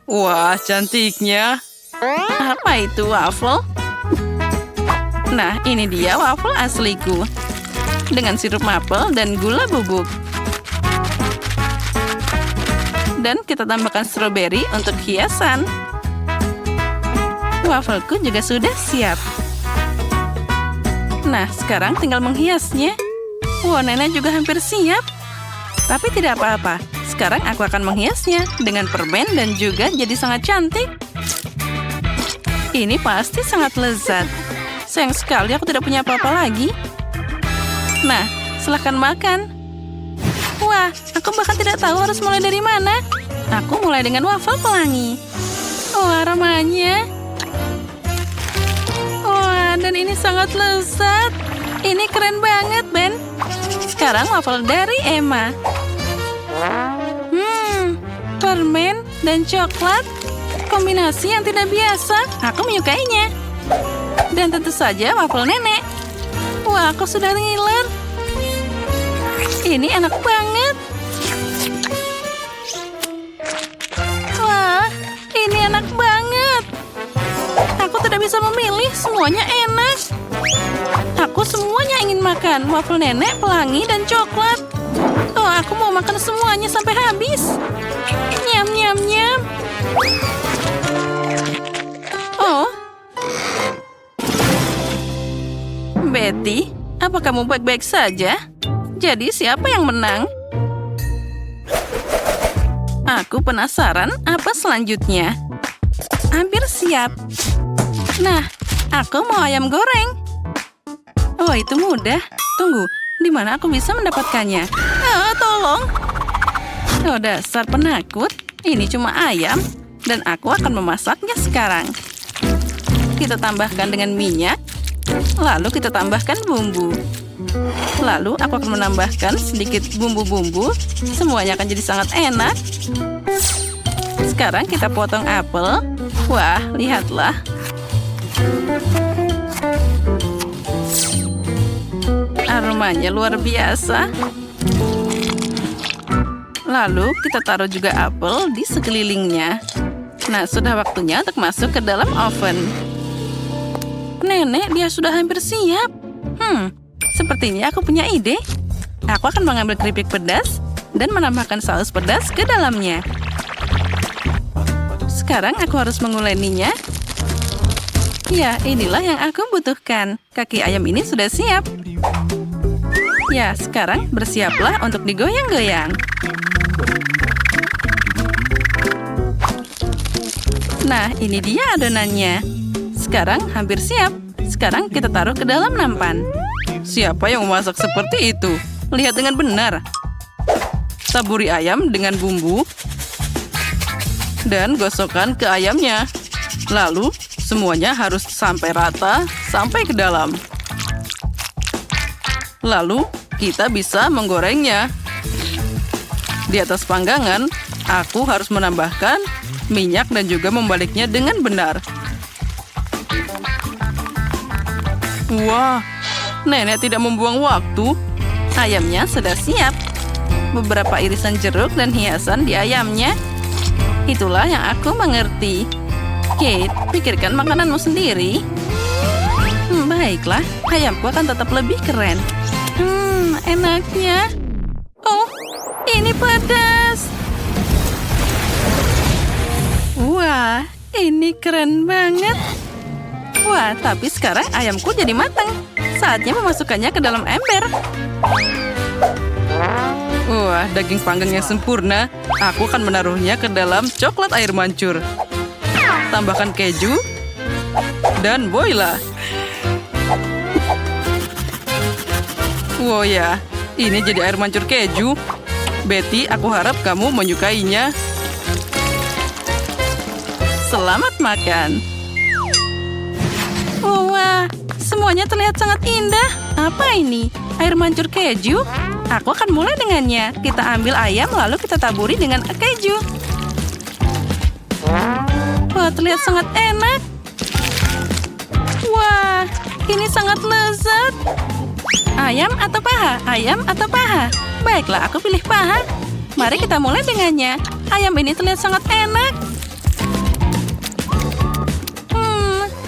Wah, cantiknya. Apa itu waffle? Nah, ini dia waffle asliku. Dengan sirup maple dan gula bubuk. Dan kita tambahkan stroberi untuk hiasan. Waffleku juga sudah siap. Nah, sekarang tinggal menghiasnya. Wow, nenek juga hampir siap. Tapi tidak apa-apa. Sekarang aku akan menghiasnya dengan permen dan juga jadi sangat cantik. Ini pasti sangat lezat. Sayang sekali aku tidak punya apa-apa lagi. Nah, silahkan makan. Wah, aku bahkan tidak tahu harus mulai dari mana. Aku mulai dengan waffle pelangi. Oh, aromanya. Wah, dan ini sangat lezat. Ini keren banget, Ben. Sekarang waffle dari Emma. Permen dan coklat. Kombinasi yang tidak biasa. Aku menyukainya. Dan tentu saja waffle nenek. Wah, aku sudah ngiler. Ini enak banget. Wah, ini enak banget. Aku tidak bisa memilih, semuanya enak. Aku semuanya ingin makan. Waffle nenek, pelangi, dan coklat. Oh, aku mau makan semuanya sampai habis. Nyam, nyam, nyam. Oh. Betty, apa kamu baik-baik saja? Jadi siapa yang menang? Aku penasaran apa selanjutnya. Hampir siap. Nah, aku mau ayam goreng. Oh, itu mudah. Tunggu, di mana aku bisa mendapatkannya? Tolong. Oh, dasar penakut. Ini cuma ayam. Dan aku akan memasaknya sekarang. kita tambahkan dengan minyak. Lalu kita tambahkan bumbu. Lalu aku akan menambahkan sedikit bumbu-bumbu. Semuanya akan jadi sangat enak. Sekarang kita potong apel. Wah, lihatlah. Aromanya luar biasa. Lalu kita taruh juga apel di sekelilingnya. Nah, sudah waktunya untuk masuk ke dalam oven. Nenek, dia sudah hampir siap. Sepertinya aku punya ide. Aku akan mengambil keripik pedas dan menambahkan saus pedas ke dalamnya. Sekarang aku harus menguleninya. Ya, inilah yang aku butuhkan. Kaki ayam ini sudah siap. Ya, sekarang bersiaplah untuk digoyang-goyang. Nah, ini dia adonannya. Sekarang hampir siap. Sekarang kita taruh ke dalam nampan. Siapa yang memasak seperti itu? Lihat dengan benar. Taburi ayam dengan bumbu. Dan gosokkan ke ayamnya. Lalu, semuanya harus sampai rata, sampai ke dalam. Lalu, kita bisa menggorengnya. Di atas panggangan, aku harus menambahkan minyak dan juga membaliknya dengan benar. Wah, nenek tidak membuang waktu. Ayamnya sudah siap. Beberapa irisan jeruk dan hiasan di ayamnya. Itulah yang aku mengerti. Kate, pikirkan makananmu sendiri. Baiklah, ayamku akan tetap lebih keren. Enaknya. Oh, ini pedas. Wah, ini keren banget. Wah, tapi sekarang ayamku jadi matang. Saatnya memasukkannya ke dalam ember. Wah, daging panggang yang sempurna. Aku akan menaruhnya ke dalam coklat air mancur. Tambahkan keju. Dan voila. Wow ya, ini jadi air mancur keju. Betty, aku harap kamu menyukainya. Selamat makan. Wah, semuanya terlihat sangat indah. Apa ini? Air mancur keju? Aku akan mulai dengannya. Kita ambil ayam lalu kita taburi dengan keju. Wah, terlihat sangat enak. Wah, ini sangat lezat. Ayam atau paha? Ayam atau paha? Baiklah, aku pilih paha. Mari kita mulai dengannya. Ayam ini terlihat sangat enak.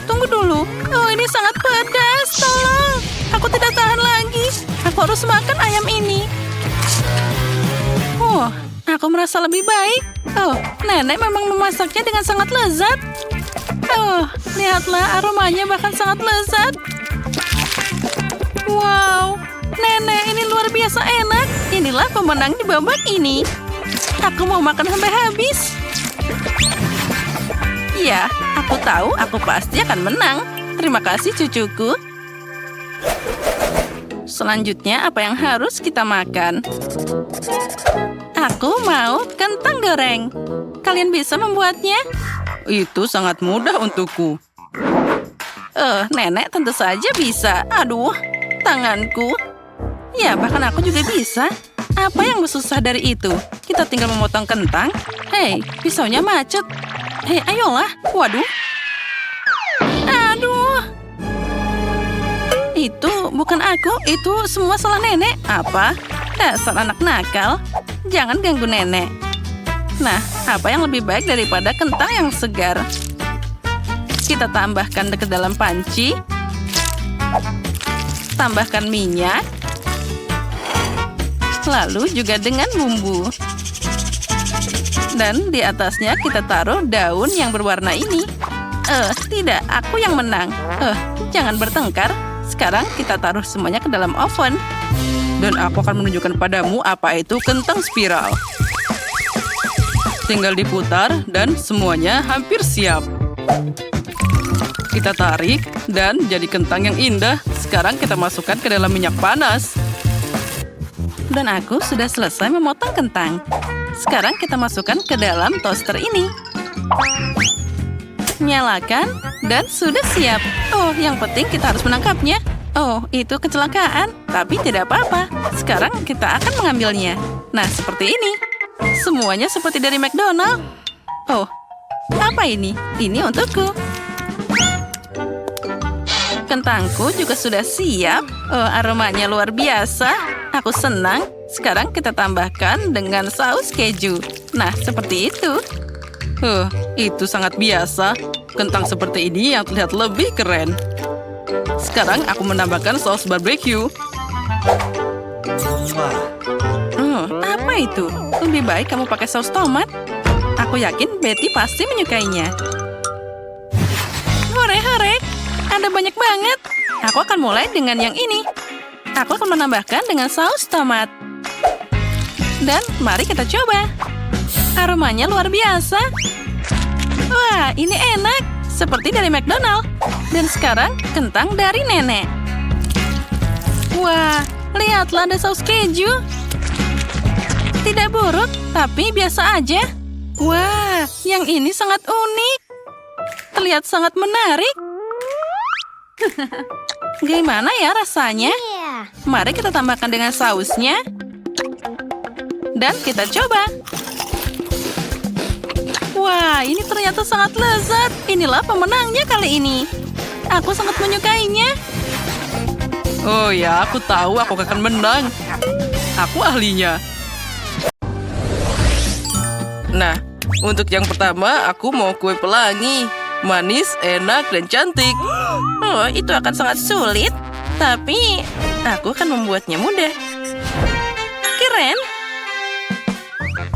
Tunggu dulu. Oh, ini sangat pedas. Tolong. Aku tidak tahan lagi. Aku harus makan ayam ini. Oh, aku merasa lebih baik. Oh, nenek memang memasaknya dengan sangat lezat. Oh, lihatlah aromanya bahkan sangat lezat. Wow, nenek ini luar biasa enak. Inilah pemenang di babak ini. Aku mau makan sampai habis. Ya, aku tahu aku pasti akan menang. Terima kasih cucuku. Selanjutnya apa yang harus kita makan? Aku mau kentang goreng. Kalian bisa membuatnya? Itu sangat mudah untukku. Nenek tentu saja bisa. Aduh, tanganku. Ya, bahkan aku juga bisa. Apa yang susah dari itu? Kita tinggal memotong kentang. Hei, pisaunya macet. Hei, ayolah. Waduh. Aduh. Itu bukan aku. Itu semua salah nenek. Apa? Dasar anak nakal. Jangan ganggu nenek. Nah, apa yang lebih baik daripada kentang yang segar? Kita tambahkan ke dalam panci. Tambahkan minyak. Lalu juga dengan bumbu. Dan di atasnya kita taruh daun yang berwarna ini. Tidak, aku yang menang. Jangan bertengkar. Sekarang kita taruh semuanya ke dalam oven. Dan aku akan menunjukkan padamu apa itu kentang spiral. Tinggal diputar dan semuanya hampir siap. Kita tarik dan jadi kentang yang indah. Sekarang kita masukkan ke dalam minyak panas. Dan aku sudah selesai memotong kentang. Sekarang kita masukkan ke dalam toaster ini. Nyalakan, dan sudah siap. Oh, yang penting kita harus menangkapnya. Oh, itu kecelakaan. Tapi tidak apa-apa. Sekarang kita akan mengambilnya. Nah, seperti ini. Semuanya seperti dari McDonald. Oh, apa ini? Ini untukku. Kentangku juga sudah siap. Oh, aromanya luar biasa. Aku senang. Sekarang kita tambahkan dengan saus keju. Nah, seperti itu. Itu sangat biasa. Kentang seperti ini yang terlihat lebih keren. Sekarang aku menambahkan saus barbecue. Apa itu? Lebih baik kamu pakai saus tomat. Aku yakin Betty pasti menyukainya. Hore-hore, ada banyak banget. Aku akan mulai dengan yang ini. Aku akan menambahkan dengan saus tomat. Dan mari kita coba. Aromanya luar biasa. Wah, ini enak. Seperti dari McDonald. Dan sekarang kentang dari nenek. Wah, lihatlah ada saus keju. Tidak buruk, tapi biasa aja. Wah, yang ini sangat unik. Terlihat sangat menarik. Gimana ya rasanya? Mari kita tambahkan dengan sausnya. Dan kita coba. Wah, ini ternyata sangat lezat. Inilah pemenangnya kali ini. Aku sangat menyukainya. Oh ya, aku tahu aku akan menang. Aku ahlinya. Nah, untuk yang pertama, aku mau kue pelangi. Manis, enak, dan cantik. Oh, itu akan sangat sulit. Tapi, aku akan membuatnya mudah. Keren.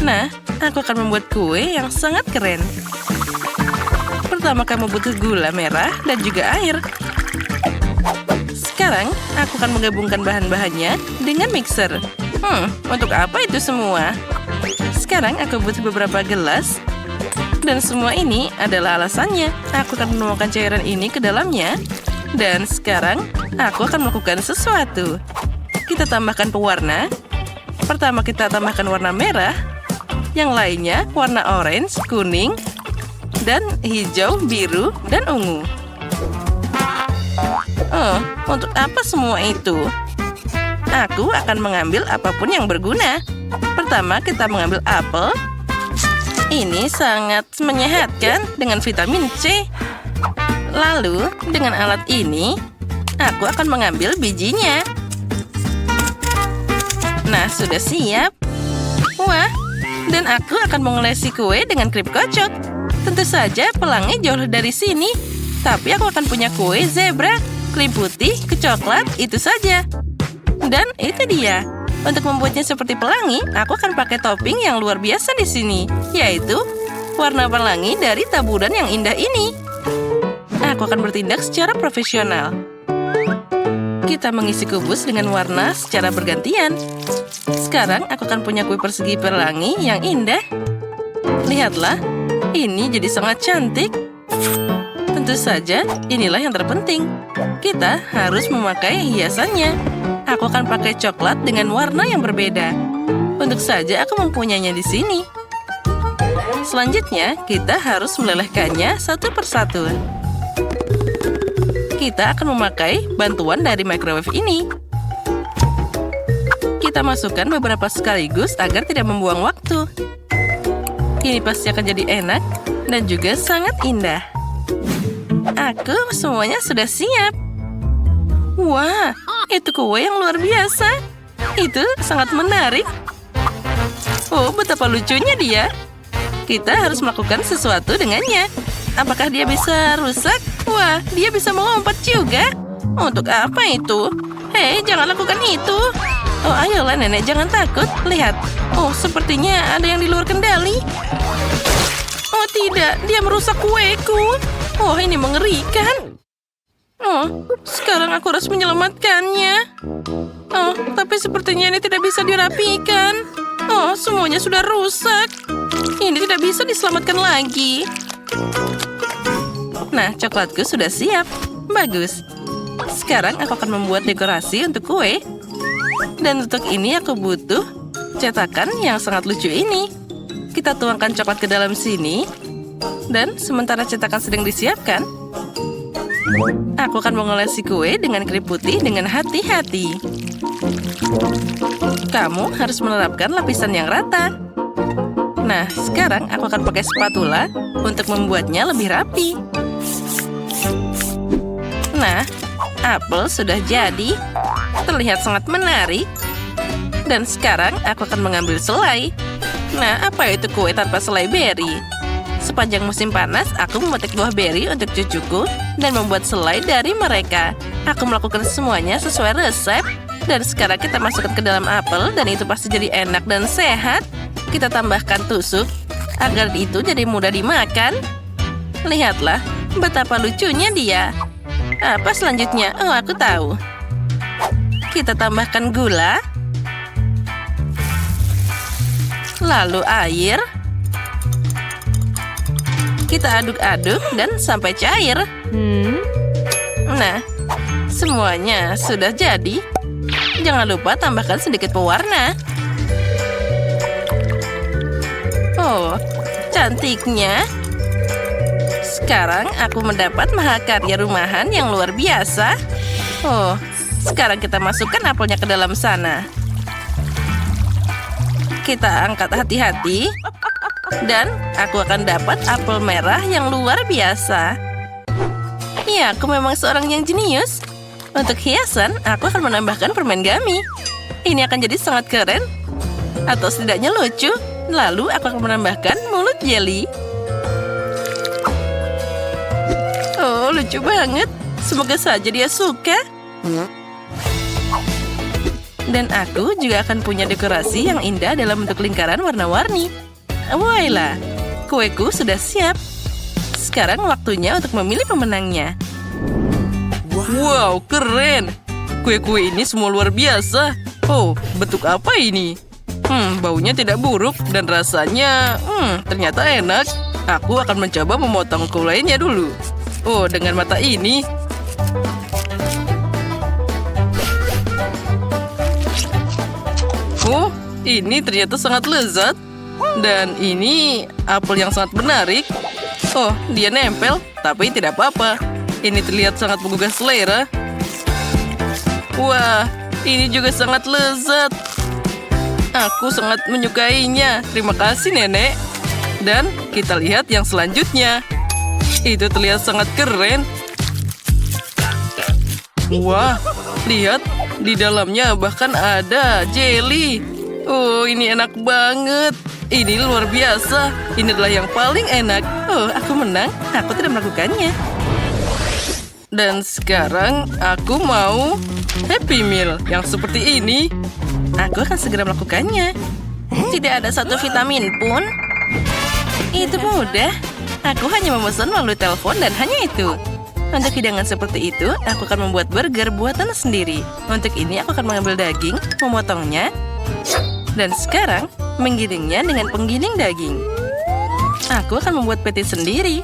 Nah, aku akan membuat kue yang sangat keren. Pertama, kamu butuh gula merah dan juga air. Sekarang, aku akan menggabungkan bahan-bahannya dengan mixer. Untuk apa itu semua? Sekarang aku butuh beberapa gelas. Dan semua ini adalah alasannya. Aku akan menuangkan cairan ini ke dalamnya. Dan sekarang, aku akan melakukan sesuatu. Kita tambahkan pewarna. Pertama kita tambahkan warna merah. Yang lainnya warna orange, kuning, dan hijau, biru, dan ungu. Oh, untuk apa semua itu? Aku akan mengambil apapun yang berguna. Pertama, kita mengambil apel. Ini sangat menyehatkan dengan vitamin C. Lalu, dengan alat ini, aku akan mengambil bijinya. Nah, sudah siap. Wah, dan aku akan mengolesi kue dengan krim kocok. Tentu saja pelangi jauh dari sini. Tapi aku akan punya kue zebra, krim putih, ke coklat, itu saja. Dan itu dia. Untuk membuatnya seperti pelangi, aku akan pakai topping yang luar biasa di sini, yaitu warna pelangi dari taburan yang indah ini. Aku akan bertindak secara profesional. Kita mengisi kubus dengan warna secara bergantian. Sekarang aku akan punya kue persegi pelangi yang indah. Lihatlah, ini jadi sangat cantik. Tentu saja, inilah yang terpenting. Kita harus memakai hiasannya. Aku akan pakai coklat dengan warna yang berbeda. Untuk saja aku mempunyainya di sini. Selanjutnya, kita harus melelehkannya satu persatu. Kita akan memakai bantuan dari microwave ini. Kita masukkan beberapa sekaligus agar tidak membuang waktu. Ini pasti akan jadi enak dan juga sangat indah. Aku semuanya sudah siap. Wah, itu kue yang luar biasa. Itu sangat menarik. Oh, betapa lucunya dia. Kita harus melakukan sesuatu dengannya. Apakah dia bisa rusak? Wah, dia bisa melompat juga. Untuk apa itu? Hei, jangan lakukan itu. Oh, ayolah nenek, jangan takut. Lihat. Oh, sepertinya ada yang di luar kendali. Oh, tidak. Dia merusak kueku. Oh, ini mengerikan. Oh, sekarang aku harus menyelamatkannya. Oh, tapi sepertinya ini tidak bisa dirapikan. Oh, semuanya sudah rusak. Ini tidak bisa diselamatkan lagi. Nah, coklatku sudah siap. Bagus. Sekarang aku akan membuat dekorasi untuk kue. Dan untuk ini aku butuh cetakan yang sangat lucu ini. Kita tuangkan coklat ke dalam sini. Dan sementara cetakan sedang disiapkan, aku akan mengolesi kue dengan krim putih dengan hati-hati. Kamu harus menerapkan lapisan yang rata. Nah, sekarang aku akan pakai spatula untuk membuatnya lebih rapi. Nah, apel sudah jadi. Terlihat sangat menarik. Dan sekarang aku akan mengambil selai. Nah, apa itu kue tanpa selai beri? Sepanjang musim panas, aku memetik buah beri untuk cucuku dan membuat selai dari mereka. Aku melakukan semuanya sesuai resep. Dan sekarang kita masukkan ke dalam apel dan itu pasti jadi enak dan sehat. Kita tambahkan tusuk agar itu jadi mudah dimakan. Lihatlah betapa lucunya dia. Apa selanjutnya? Oh, aku tahu. Kita tambahkan gula. Lalu air. Kita aduk-aduk dan sampai cair. Nah, semuanya sudah jadi. Jangan lupa tambahkan sedikit pewarna. Oh, cantiknya. Sekarang aku mendapat mahakarya rumahan yang luar biasa. Oh, sekarang kita masukkan apelnya ke dalam sana. Kita angkat hati-hati. Dan aku akan dapat apel merah yang luar biasa. Ya, aku memang seorang yang jenius. Untuk hiasan, aku akan menambahkan permen gummy. Ini akan jadi sangat keren. Atau setidaknya lucu. Lalu aku akan menambahkan mulut jelly. Oh, lucu banget. Semoga saja dia suka. Dan aku juga akan punya dekorasi yang indah dalam bentuk lingkaran warna-warni. Wailah, kueku sudah siap. Sekarang waktunya untuk memilih pemenangnya. Wow, keren. Kue-kue ini semua luar biasa. Oh, bentuk apa ini? Baunya tidak buruk dan rasanya ternyata enak. Aku akan mencoba memotong kulainya dulu. Oh, dengan mata ini. Oh, ini ternyata sangat lezat. Dan ini apel yang sangat menarik. Oh, dia nempel, tapi tidak apa-apa. Ini terlihat sangat menggugah selera. Wah, ini juga sangat lezat. Aku sangat menyukainya. Terima kasih, Nenek. Dan kita lihat yang selanjutnya. Itu terlihat sangat keren. Wah, lihat. Di dalamnya bahkan ada jelly. Oh, ini enak banget. Ini luar biasa. Ini adalah yang paling enak. Oh, aku menang. Aku tidak melakukannya. Dan sekarang aku mau Happy Meal yang seperti ini. Aku akan segera melakukannya. Tidak ada satu vitamin pun. Itu mudah. Aku hanya memesan melalui telepon dan hanya itu. Untuk hidangan seperti itu, aku akan membuat burger buatan sendiri. Untuk ini, aku akan mengambil daging, memotongnya, dan sekarang menggiringnya dengan penggiling daging. Aku akan membuat patty sendiri.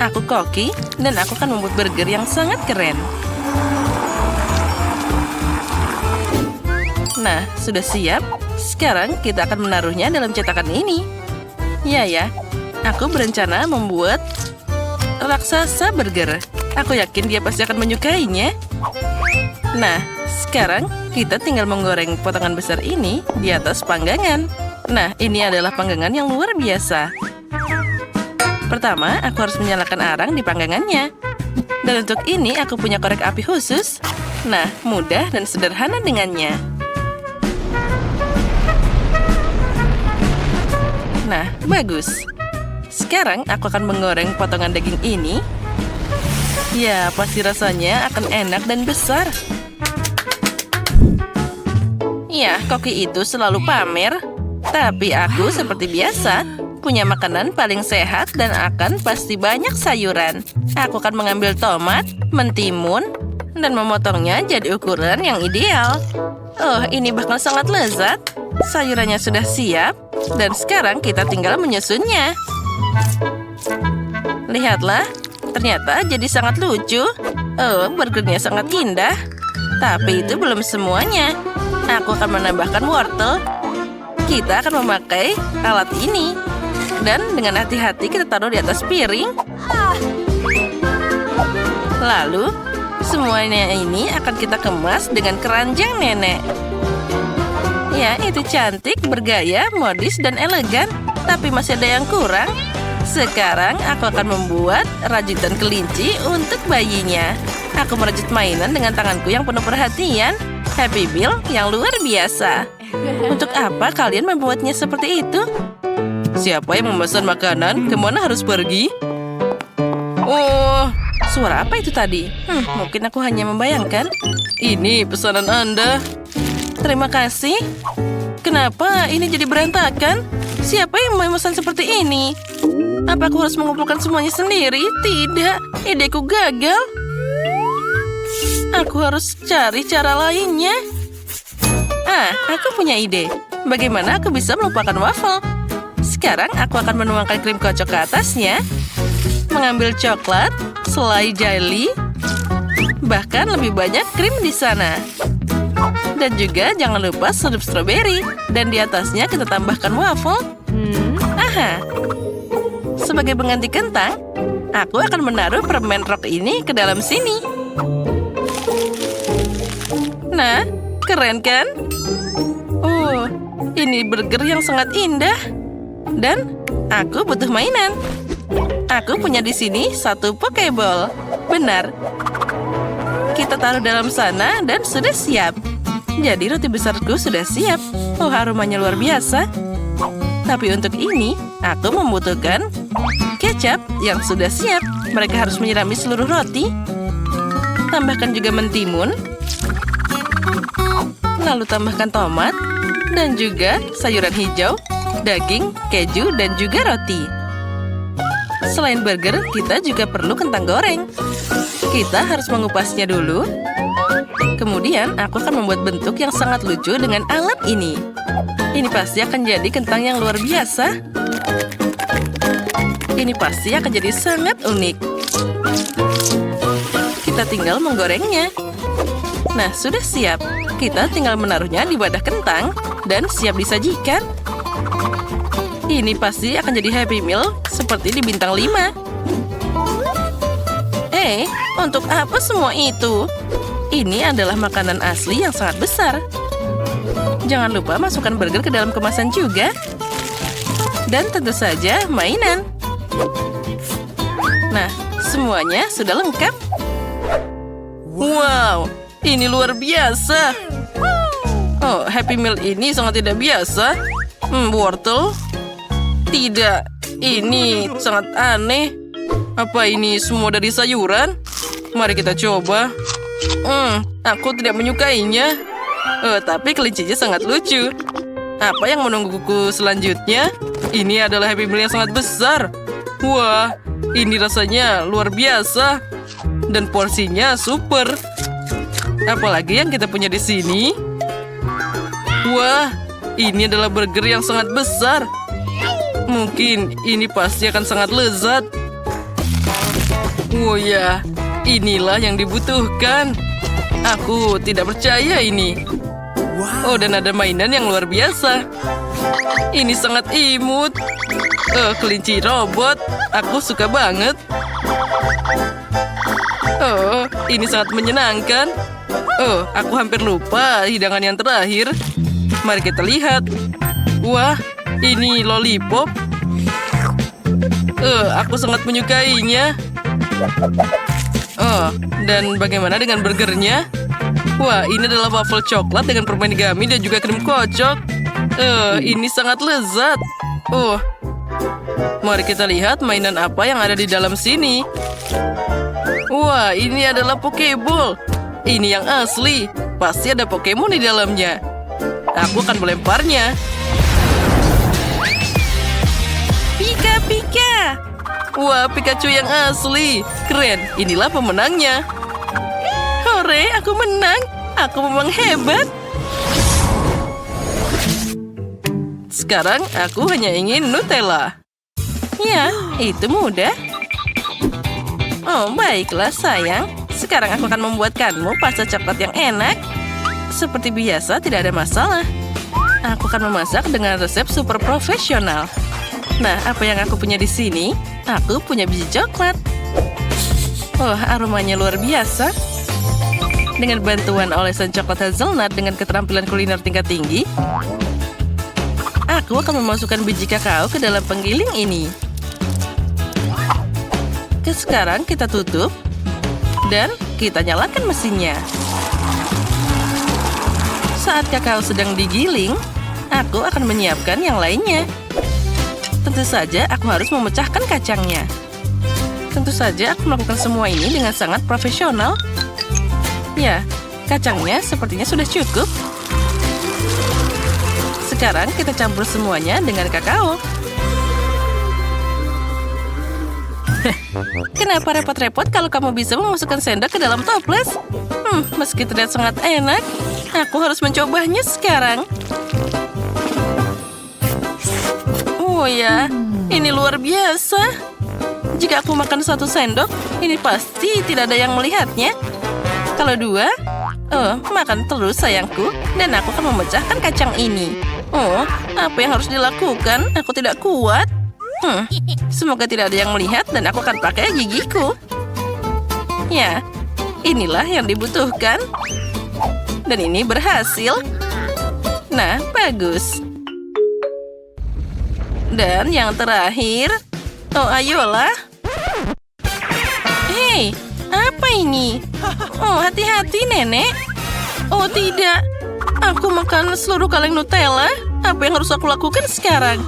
Aku koki, dan aku akan membuat burger yang sangat keren. Nah, sudah siap. Sekarang kita akan menaruhnya dalam cetakan ini. Ya, aku berencana membuat raksasa burger. Aku yakin dia pasti akan menyukainya. Nah, sekarang kita tinggal menggoreng potongan besar ini di atas panggangan. Nah, ini adalah panggangan yang luar biasa. Pertama, aku harus menyalakan arang di panggangannya. Dan untuk ini, aku punya korek api khusus. Nah, mudah dan sederhana dengannya. Nah, bagus. Sekarang aku akan menggoreng potongan daging ini. Ya, pasti rasanya akan enak dan besar. Ya, koki itu selalu pamer. Tapi aku seperti biasa, punya makanan paling sehat dan akan pasti banyak sayuran. Aku akan mengambil tomat, mentimun, dan memotongnya jadi ukuran yang ideal. Oh, ini bahkan sangat lezat. Sayurannya sudah siap, dan sekarang kita tinggal menyusunnya. Lihatlah, ternyata jadi sangat lucu. Oh, burgernya sangat indah. Tapi itu belum semuanya. Aku akan menambahkan wortel. Kita akan memakai alat ini. Dan dengan hati-hati kita taruh di atas piring. Lalu, semuanya ini akan kita kemas dengan keranjang nenek. Ya, itu cantik, bergaya, modis, dan elegan. Tapi masih ada yang kurang. Sekarang aku akan membuat rajutan kelinci untuk bayinya. Aku merajut mainan dengan tanganku yang penuh perhatian. Happy Meal yang luar biasa. Untuk apa kalian membuatnya seperti itu? Siapa yang memesan makanan? Kemana harus pergi? Oh, suara apa itu tadi? Mungkin aku hanya membayangkan. Ini pesanan Anda. Terima kasih. Kenapa ini jadi berantakan? Siapa yang memesan seperti ini? Apa aku harus mengumpulkan semuanya sendiri? Tidak, ideku gagal. Aku harus cari cara lainnya. Aku punya ide. Bagaimana aku bisa melupakan waffle? Sekarang aku akan menuangkan krim kocok ke atasnya. Mengambil coklat, selai jelly, bahkan lebih banyak krim di sana. Dan juga jangan lupa sirup stroberi. Dan di atasnya kita tambahkan waffle. Sebagai pengganti kentang, aku akan menaruh permen rok ini ke dalam sini. Nah, keren kan? Oh, ini burger yang sangat indah. Dan aku butuh mainan. Aku punya di sini satu Pokeball. Benar. Kita taruh dalam sana dan sudah siap. Jadi roti besarku sudah siap. Oh, aromanya luar biasa. Tapi untuk ini, aku membutuhkan kecap yang sudah siap. Mereka harus menyirami seluruh roti. Tambahkan juga mentimun. Lalu tambahkan tomat. Dan juga sayuran hijau, daging, keju, dan juga roti. Selain burger, kita juga perlu kentang goreng. Kita harus mengupasnya dulu. Kemudian, aku akan membuat bentuk yang sangat lucu dengan alat ini. Ini pasti akan jadi kentang yang luar biasa. Ini pasti akan jadi sangat unik. Kita tinggal menggorengnya. Nah, sudah siap. Kita tinggal menaruhnya di wadah kentang dan siap disajikan. Ini pasti akan jadi Happy Meal seperti di bintang 5. Untuk apa semua itu? Ini adalah makanan asli yang sangat besar. Jangan lupa masukkan burger ke dalam kemasan juga. Dan tentu saja mainan. Nah, semuanya sudah lengkap. Wow, ini luar biasa. Oh, Happy Meal ini sangat tidak biasa. Wortel? Tidak, ini sangat aneh. Apa ini semua dari sayuran? Mari kita coba. Aku tidak menyukainya. Tapi kelincinya sangat lucu. Apa yang menungguku selanjutnya? Ini adalah Happy Meal yang sangat besar. Wah, ini rasanya luar biasa. Dan porsinya super. Apalagi yang kita punya di sini? Wah, ini adalah burger yang sangat besar. Mungkin ini pasti akan sangat lezat. Oh ya, inilah yang dibutuhkan. Aku tidak percaya ini. Oh, dan ada mainan yang luar biasa. Ini sangat imut. Kelinci robot. Aku suka banget. Oh, ini sangat menyenangkan. Oh, aku hampir lupa hidangan yang terakhir. Mari kita lihat. Wah, ini lollipop. Aku sangat menyukainya. Oh, dan bagaimana dengan burgernya? Wah, ini adalah waffle coklat dengan permen gummy dan juga krim kocok. Ini sangat lezat. Oh, mari kita lihat mainan apa yang ada di dalam sini. Wah, ini adalah Pokeball. Ini yang asli. Pasti ada Pokemon di dalamnya. Aku akan melemparnya. Pika-pika. Wah, Pikachu yang asli. Keren, inilah pemenangnya. Hore, aku menang. Aku memang hebat. Sekarang aku hanya ingin Nutella. Ya, itu mudah. Oh, baiklah sayang. Sekarang aku akan membuatkanmu pasta coklat yang enak. Seperti biasa, tidak ada masalah. Aku akan memasak dengan resep super profesional. Nah, apa yang aku punya di sini? Aku punya biji coklat. Oh, aromanya luar biasa. Dengan bantuan olesan coklat hazelnut dengan keterampilan kuliner tingkat tinggi, aku akan memasukkan biji kakao ke dalam penggiling ini. Sekarang kita tutup dan kita nyalakan mesinnya. Saat kakao sedang digiling, aku akan menyiapkan yang lainnya. Tentu saja aku harus memecahkan kacangnya. Tentu saja aku melakukan semua ini dengan sangat profesional. Ya, kacangnya sepertinya sudah cukup. Sekarang kita campur semuanya dengan kakao. Kenapa repot-repot kalau kamu bisa memasukkan sendok ke dalam toples? Meski terlihat sangat enak, aku harus mencobanya sekarang. Oh ya, ini luar biasa. Jika aku makan 1 sendok, ini pasti tidak ada yang melihatnya. Kalau 2, makan terus sayangku, dan aku akan memecahkan kacang ini. Oh, apa yang harus dilakukan? Aku tidak kuat. Semoga tidak ada yang melihat dan aku akan pakai gigiku. Ya, inilah yang dibutuhkan. Dan ini berhasil. Nah, bagus. Dan yang terakhir, ayolah. Hei, apa ini? Oh, hati-hati, Nenek. Oh, tidak. Aku makan seluruh kaleng Nutella. Apa yang harus aku lakukan sekarang?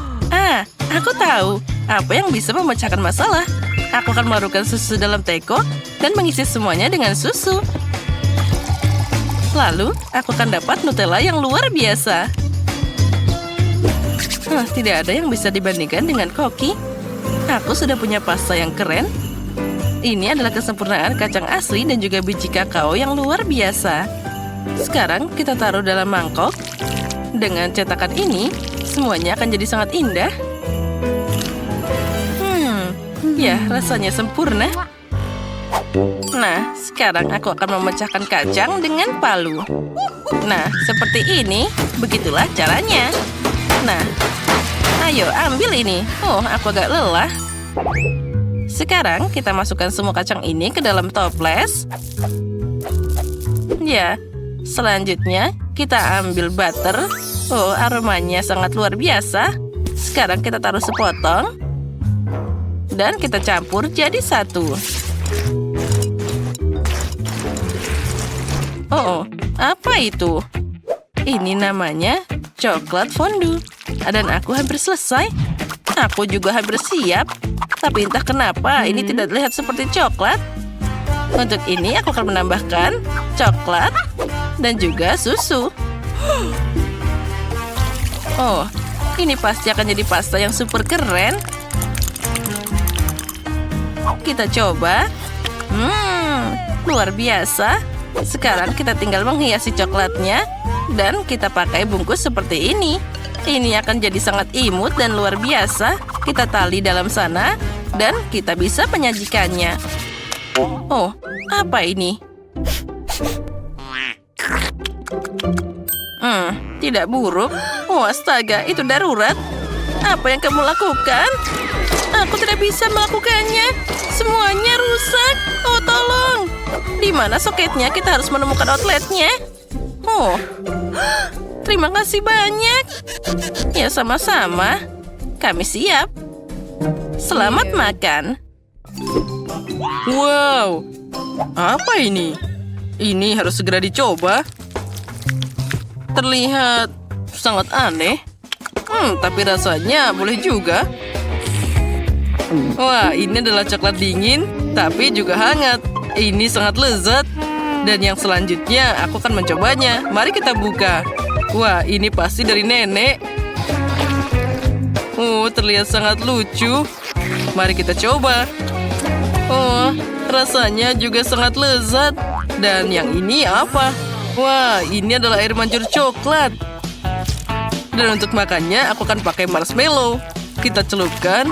Aku tahu apa yang bisa memecahkan masalah. Aku akan melarutkan susu dalam teko dan mengisi semuanya dengan susu. Lalu, aku akan dapat Nutella yang luar biasa. Tidak ada yang bisa dibandingkan dengan koki. Aku sudah punya pasta yang keren. Ini adalah kesempurnaan kacang asli dan juga biji kakao yang luar biasa. Sekarang kita taruh dalam mangkok. Dengan cetakan ini, semuanya akan jadi sangat indah. Ya, rasanya sempurna. Nah, sekarang aku akan memecahkan kacang dengan palu. Nah, seperti ini. Begitulah caranya. Nah, ayo ambil ini. Oh, aku agak lelah. Sekarang kita masukkan semua kacang ini ke dalam toples. Ya, selanjutnya kita ambil butter. Oh, aromanya sangat luar biasa. Sekarang kita taruh sepotong. Dan kita campur jadi satu. Oh, apa itu? Ini namanya coklat fondue. Dan aku hampir selesai. Aku juga hampir siap. Tapi entah kenapa ini tidak terlihat seperti coklat. Untuk ini aku akan menambahkan coklat dan juga susu. Oh, ini pasti akan jadi pasta yang super keren. Kita coba. Luar biasa. Sekarang kita tinggal menghiasi coklatnya. Dan kita pakai bungkus seperti ini. Ini akan jadi sangat imut dan luar biasa. Kita tali dalam sana. Dan kita bisa menyajikannya. Oh, apa ini? Tidak buruk. Oh, astaga, itu darurat. Apa yang kamu lakukan? Aku tidak bisa melakukannya. Semuanya rusak. Oh, tolong. Di mana soketnya? Kita harus menemukan outletnya. Oh, terima kasih banyak. Ya, sama-sama. Kami siap. Selamat makan. Wow, apa ini? Ini harus segera dicoba. Terlihat sangat aneh. Tapi rasanya boleh juga. Wah, ini adalah coklat dingin, tapi juga hangat. Ini sangat lezat. Dan yang selanjutnya, aku akan mencobanya. Mari kita buka. Wah, ini pasti dari nenek. Oh, terlihat sangat lucu. Mari kita coba. Oh, rasanya juga sangat lezat. Dan yang ini apa? Wah, ini adalah air mancur coklat. Dan untuk makannya, aku akan pakai marshmallow. Kita celupkan.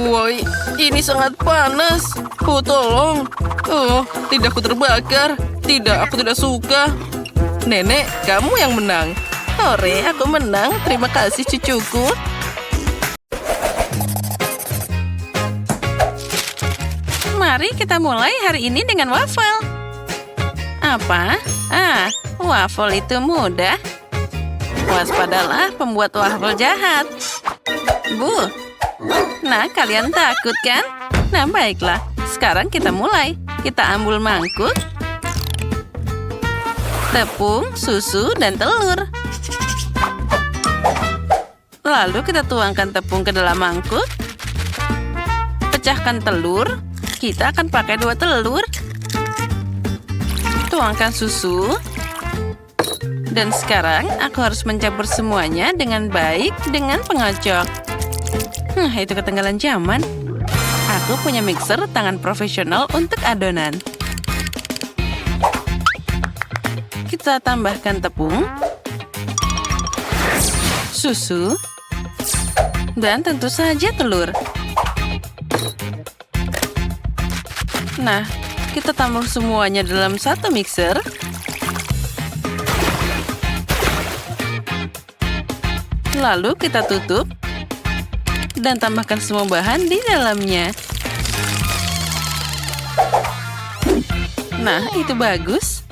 Woi, ini sangat panas. Oh, tolong. Oh, tidak, aku terbakar. Tidak, aku tidak suka. Nenek, kamu yang menang. Hore, aku menang. Terima kasih cucuku. Mari kita mulai hari ini dengan waffle. Apa? Waffle itu mudah. Waspadalah pembuat waffle jahat. Bu. Nah, kalian takut kan? Nah, baiklah. Sekarang kita mulai. Kita ambil mangkuk, tepung, susu, dan telur. Lalu kita tuangkan tepung ke dalam mangkuk. Pecahkan telur. Kita akan pakai 2 telur. Tuangkan susu. Dan sekarang aku harus mencampur semuanya dengan baik dengan pengocok. Itu ketinggalan zaman. Aku punya mixer tangan profesional untuk adonan. Kita tambahkan tepung, susu, dan tentu saja telur. Nah, kita tampur semuanya dalam satu mixer. Lalu kita tutup dan tambahkan semua bahan di dalamnya. Nah, itu bagus.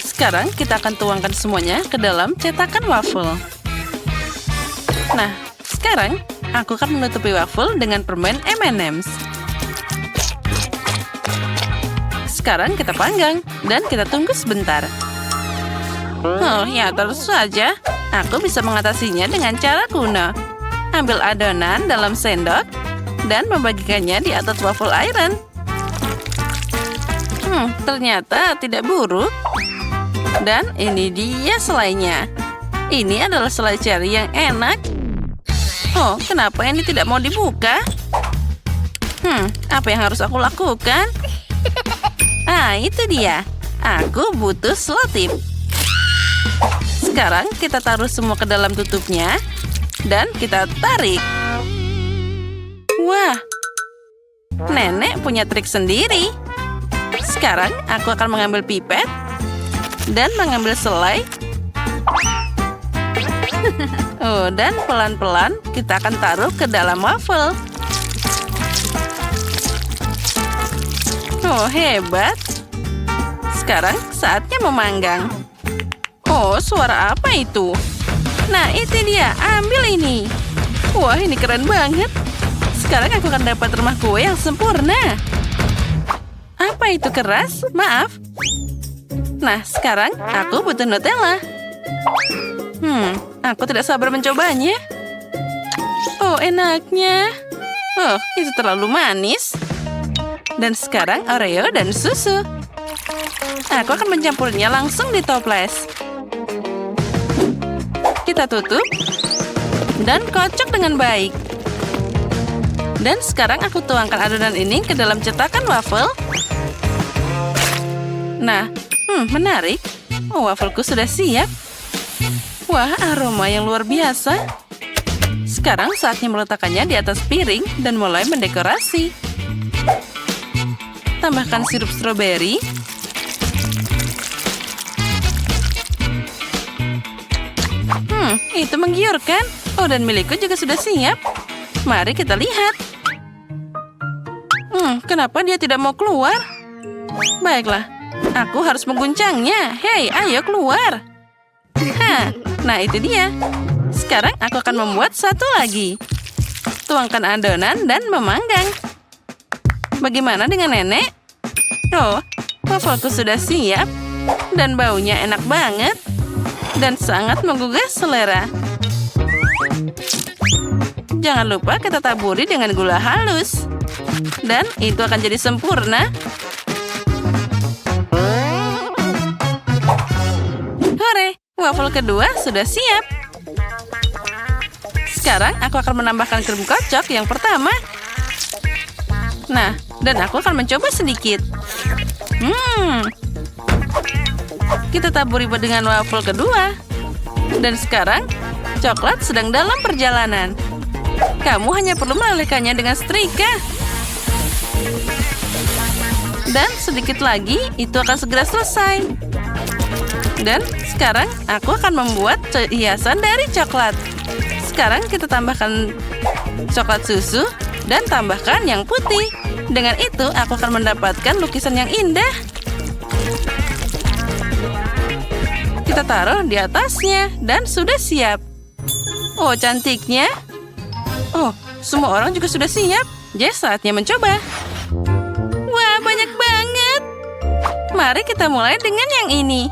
Sekarang kita akan tuangkan semuanya ke dalam cetakan waffle. Nah, sekarang aku akan menutupi waffle dengan permen M&M's. Sekarang kita panggang dan kita tunggu sebentar. Oh, ya terus saja. Aku bisa mengatasinya dengan cara kuno. Ambil adonan dalam sendok dan membagikannya di atas waffle iron. Ternyata tidak buruk. Dan ini dia selainya. Ini adalah selai cherry yang enak. Oh, kenapa ini tidak mau dibuka? Apa yang harus aku lakukan? Itu dia. Aku butuh selotip. Sekarang kita taruh semua ke dalam tutupnya. Dan kita tarik. Wah, nenek punya trik sendiri. Sekarang aku akan mengambil pipet dan mengambil selai. Dan pelan-pelan kita akan taruh ke dalam waffle. Oh, hebat. Sekarang saatnya memanggang. Oh, suara apa itu? Nah, itu dia. Ambil ini. Wah, ini keren banget. Sekarang aku akan dapat rumah kue yang sempurna. Apa itu keras? Maaf. Nah, sekarang aku butuh Nutella. Aku tidak sabar mencobanya. Oh, enaknya. Oh, itu terlalu manis. Dan sekarang Oreo dan susu. Aku akan mencampurnya langsung di toples. Kita tutup dan kocok dengan baik. Dan sekarang aku tuangkan adonan ini ke dalam cetakan waffle. Nah, menarik. Oh, waffleku sudah siap. Wah, aroma yang luar biasa. Sekarang saatnya meletakkannya di atas piring dan mulai mendekorasi. Tambahkan sirup stroberi. Itu menggiurkan. Oh, dan milikku juga sudah siap. Mari kita lihat. Kenapa dia tidak mau keluar? Baiklah, aku harus mengguncangnya. Hei, ayo keluar. Nah itu dia. Sekarang aku akan membuat satu lagi. Tuangkan adonan dan memanggang. Bagaimana dengan nenek? Oh, waffleku sudah siap. Dan baunya enak banget. Dan sangat menggugah selera. Jangan lupa kita taburi dengan gula halus. Dan itu akan jadi sempurna. Hore, waffle kedua sudah siap. Sekarang aku akan menambahkan krim kocok yang pertama. Nah, dan aku akan mencoba sedikit. Kita taburi dengan waffle kedua. Dan sekarang, coklat sedang dalam perjalanan. Kamu hanya perlu melelehkannya dengan setrika. Dan sedikit lagi, itu akan segera selesai. Dan sekarang aku akan membuat hiasan dari coklat. Sekarang kita tambahkan coklat susu dan tambahkan yang putih. Dengan itu aku akan mendapatkan lukisan yang indah. Kita taruh di atasnya dan sudah siap. Oh, cantiknya. Oh, semua orang juga sudah siap. Jadi saatnya mencoba. Wah, banyak banget. Mari kita mulai dengan yang ini.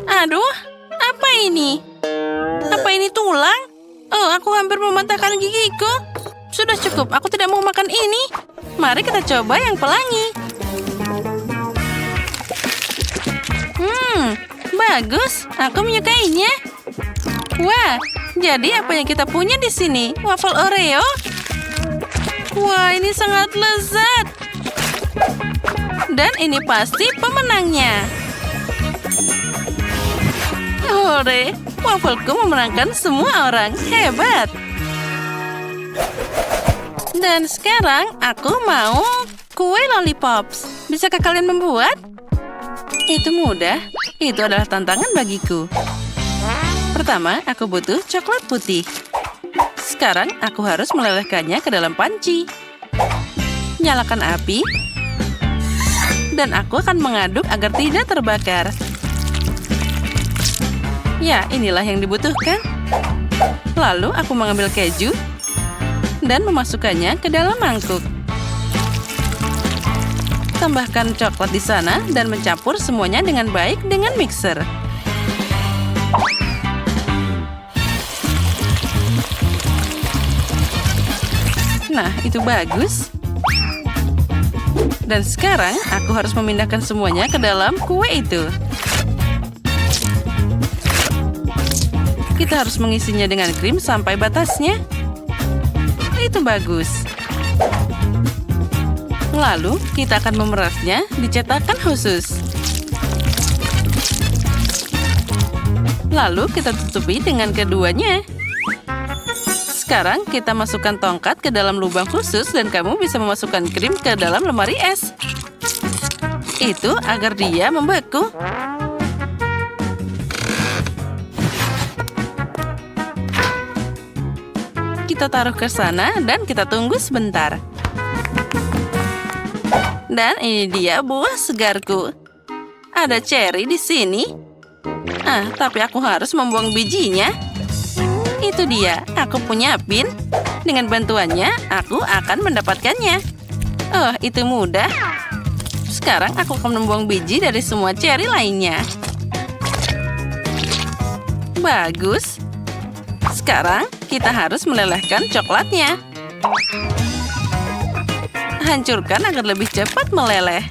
Aduh, apa ini? Apa ini tulang? Oh, aku hampir mematahkan gigiku. Sudah cukup, aku tidak mau makan ini. Mari kita coba yang pelangi. Bagus. Aku menyukainya. Wah, jadi apa yang kita punya di sini? Waffle Oreo? Wah, ini sangat lezat. Dan ini pasti pemenangnya. Hore, wafelku memenangkan semua orang. Hebat. Dan sekarang aku mau kue lollipops. Bisakah kalian membuat? Itu mudah. Itu adalah tantangan bagiku. Pertama, aku butuh coklat putih. Sekarang aku harus melelehkannya ke dalam panci. Nyalakan api. Dan aku akan mengaduk agar tidak terbakar. Ya, inilah yang dibutuhkan. Lalu aku mengambil keju dan memasukkannya ke dalam mangkuk. Tambahkan coklat di sana dan mencampur semuanya dengan baik dengan mixer. Nah, itu bagus. Dan sekarang aku harus memindahkan semuanya ke dalam kue itu. Kita harus mengisinya dengan krim sampai batasnya. Itu bagus. Lalu, kita akan memerasnya di cetakan khusus. Lalu, kita tutupi dengan keduanya. Sekarang, kita masukkan tongkat ke dalam lubang khusus dan kamu bisa memasukkan krim ke dalam lemari es. Itu agar dia membeku. Kita taruh ke sana dan kita tunggu sebentar. Dan ini dia buah segarku. Ada cherry di sini. Tapi aku harus membuang bijinya. Itu dia, aku punya pin. Dengan bantuannya, aku akan mendapatkannya. Oh, itu mudah. Sekarang aku akan membuang biji dari semua cherry lainnya. Bagus. Sekarang, kita harus melelehkan coklatnya. Hancurkan agar lebih cepat meleleh.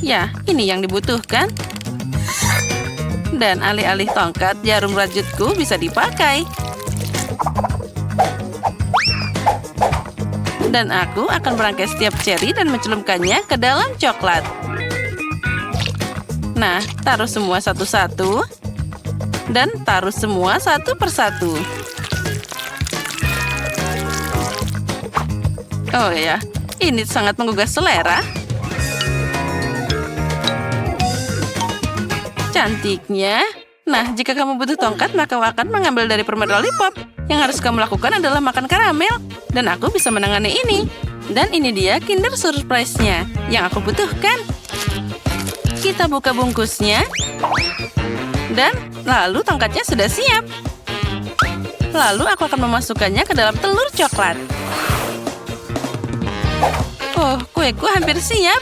Ya, ini yang dibutuhkan. Dan alih-alih tongkat, jarum rajutku bisa dipakai. Dan aku akan merangkai setiap cherry dan mencelupkannya ke dalam coklat. Nah, taruh semua satu-satu. Dan taruh semua satu persatu. Oh ya, ini sangat menggugah selera. Cantiknya. Nah, jika kamu butuh tongkat, maka kau akan mengambil dari permen lollipop. Yang harus kamu lakukan adalah makan karamel. Dan aku bisa menangani ini. Dan ini dia Kinder Surprise-nya yang aku butuhkan. Kita buka bungkusnya. Dan lalu tongkatnya sudah siap. Lalu aku akan memasukkannya ke dalam telur coklat. Oh, kueku hampir siap.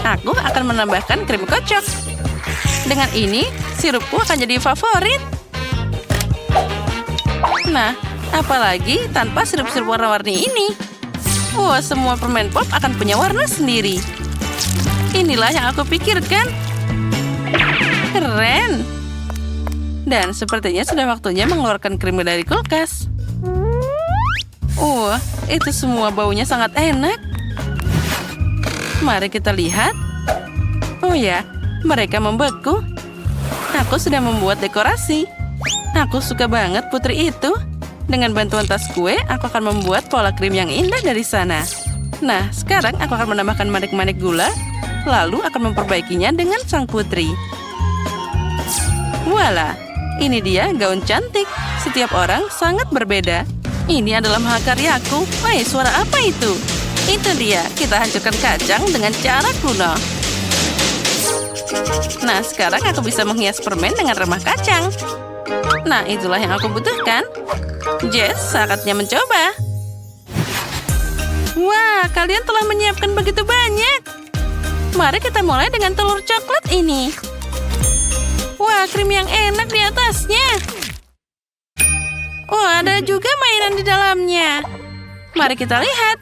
Aku akan menambahkan krim kocok. Dengan ini, sirupku akan jadi favorit. Nah, apalagi tanpa sirup-sirup warna-warni ini. Wah, semua permen pop akan punya warna sendiri. Inilah yang aku pikirkan. Keren. Dan sepertinya sudah waktunya mengeluarkan krim dari kulkas. Wah, itu semua baunya sangat enak. Mari kita lihat. Oh ya, mereka membeku. Aku sudah membuat dekorasi. Aku suka banget putri itu. Dengan bantuan tas kue, aku akan membuat pola krim yang indah dari sana. Nah, sekarang aku akan menambahkan manik-manik gula lalu akan memperbaikinya dengan sang putri. Voila, ini dia gaun cantik. Setiap orang sangat berbeda. Ini adalah mahakaryaku. Woi, suara apa itu? Itu dia, kita hancurkan kacang dengan cara kuno. Nah, sekarang aku bisa menghias permen dengan remah kacang. Nah, itulah yang aku butuhkan. Jess, saatnya mencoba. Wah, kalian telah menyiapkan begitu banyak. Mari kita mulai dengan telur coklat ini. Wah, krim yang enak di atasnya. Oh, ada juga mainan di dalamnya. Mari kita lihat.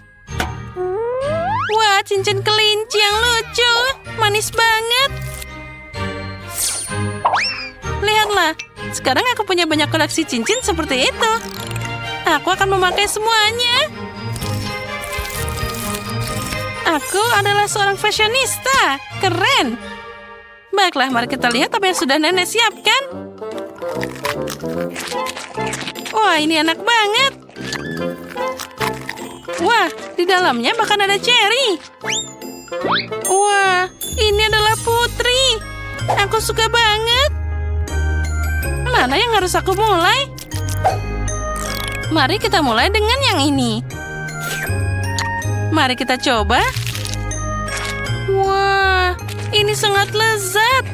Wah, cincin kelinci yang lucu. Manis banget. Lihatlah, sekarang aku punya banyak koleksi cincin seperti itu. Aku akan memakai semuanya. Aku adalah seorang fashionista. Keren. Baiklah, mari kita lihat apa yang sudah nenek siapkan. Wah, ini enak banget. Wah, di dalamnya bahkan ada cherry. Wah, ini adalah putri. Aku suka banget. Mana yang harus aku mulai? Mari kita mulai dengan yang ini. Mari kita coba. Wah, ini sangat lezat.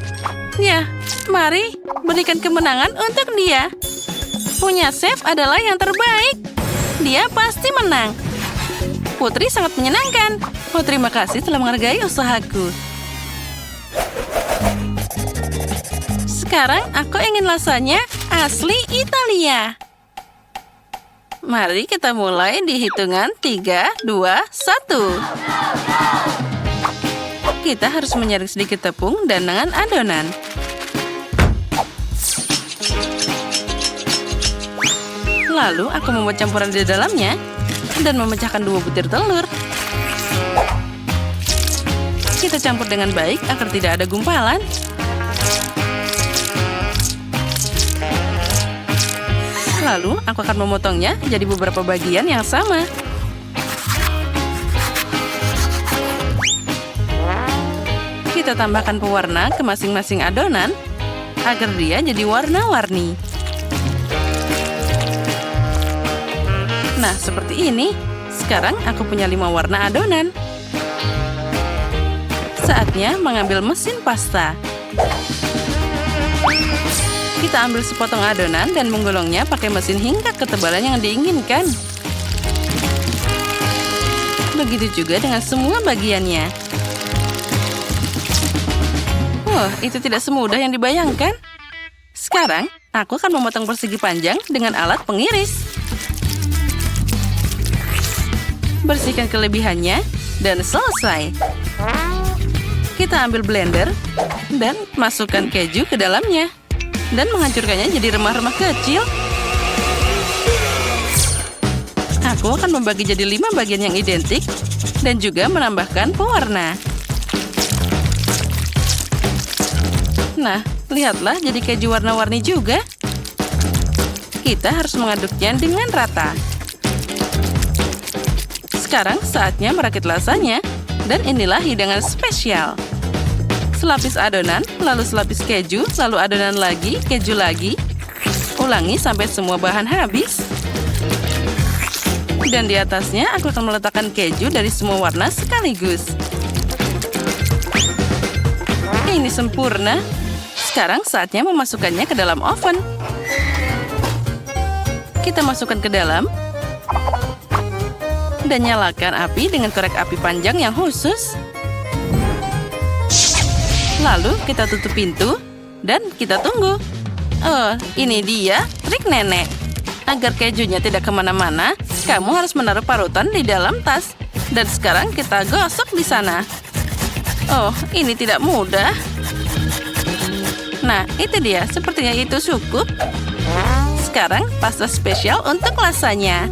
Ya, mari berikan kemenangan untuk dia. Punya chef adalah yang terbaik. Dia pasti menang. Putri sangat menyenangkan. Oh, terima kasih telah menghargai usahaku. Sekarang aku ingin lasanya asli Italia. Mari kita mulai di hitungan 3, 2, 1. Kita harus menyaring sedikit tepung dan dengan adonan. Lalu aku membuat campuran di dalamnya dan memecahkan 2 butir telur. Kita campur dengan baik agar tidak ada gumpalan. Lalu aku akan memotongnya jadi beberapa bagian yang sama. Kita tambahkan pewarna ke masing-masing adonan agar dia jadi warna-warni. Nah, seperti ini. Sekarang aku punya 5 warna adonan. Saatnya mengambil mesin pasta. Kita ambil sepotong adonan dan menggulungnya pakai mesin hingga ketebalan yang diinginkan. Begitu juga dengan semua bagiannya. Wah, itu tidak semudah yang dibayangkan. Sekarang, aku akan memotong persegi panjang dengan alat pengiris. Bersihkan kelebihannya dan selesai. Kita ambil blender dan masukkan keju ke dalamnya. Dan menghancurkannya jadi remah-remah kecil. Aku akan membagi jadi 5 bagian yang identik dan juga menambahkan pewarna. Nah, lihatlah jadi keju warna-warni juga. Kita harus mengaduknya dengan rata. Sekarang saatnya merakit lasanya. Dan inilah hidangan spesial. Selapis adonan, lalu selapis keju, lalu adonan lagi, keju lagi. Ulangi sampai semua bahan habis. Dan di atasnya aku akan meletakkan keju dari semua warna sekaligus. Ini sempurna. Sekarang saatnya memasukkannya ke dalam oven. Kita masukkan ke dalam. Dan nyalakan api dengan korek api panjang yang khusus. Lalu kita tutup pintu dan kita tunggu. Oh, ini dia trik nenek. Agar kejunya tidak kemana-mana, kamu harus menaruh parutan di dalam tas. Dan sekarang kita gosok di sana. Oh, ini tidak mudah. Nah, itu dia. Sepertinya itu cukup. Sekarang pasta spesial untuk lasanya.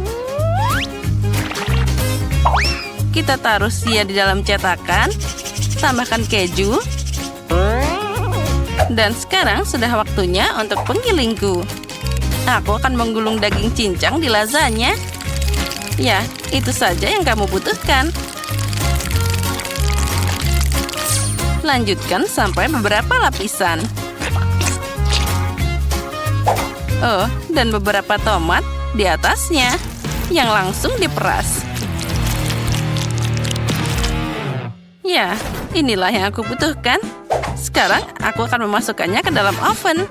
Kita taruh sia di dalam cetakan. Tambahkan keju. Dan sekarang sudah waktunya untuk penggilingku. Aku akan menggulung daging cincang di lasanya. Ya, itu saja yang kamu butuhkan. Lanjutkan sampai beberapa lapisan. Oh, dan beberapa tomat di atasnya yang langsung diperas. Ya, inilah yang aku butuhkan. Sekarang aku akan memasukkannya ke dalam oven.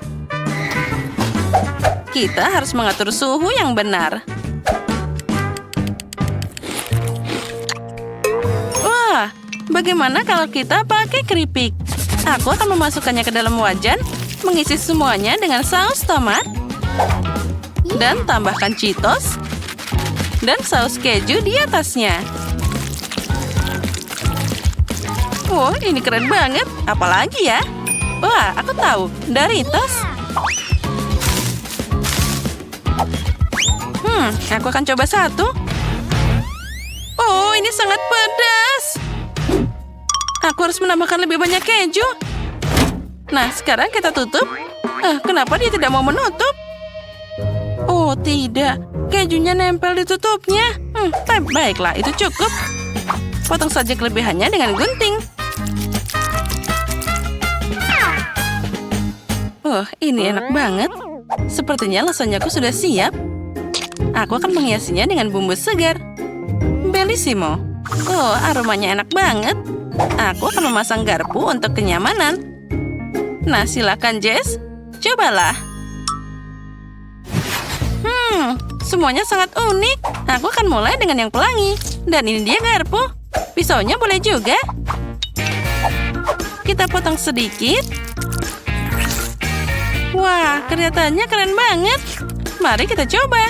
Kita harus mengatur suhu yang benar. Wah, bagaimana kalau kita pakai keripik? Aku akan memasukkannya ke dalam wajan, mengisi semuanya dengan saus tomat, dan tambahkan Cheetos, dan saus keju di atasnya. Oh, ini keren banget. Apalagi ya? Wah, aku tahu. Doritos. Aku akan coba satu. Oh, ini sangat pedas. Aku harus menambahkan lebih banyak keju. Nah, sekarang kita tutup. Kenapa dia tidak mau menutup? Oh, tidak. Kejunya nempel di tutupnya. Baiklah, itu cukup. Potong saja kelebihannya dengan gunting. Oh, ini enak banget. Sepertinya lasanyaku sudah siap. Aku akan menghiasinya dengan bumbu segar. Bellissimo. Oh, aromanya enak banget. Aku akan memasang garpu untuk kenyamanan. Nah, silakan Jess. Cobalah. Semuanya sangat unik. Aku akan mulai dengan yang pelangi. Dan ini dia garpu. Pisaunya boleh juga. Kita potong sedikit. Wah, kelihatannya keren banget. Mari kita coba.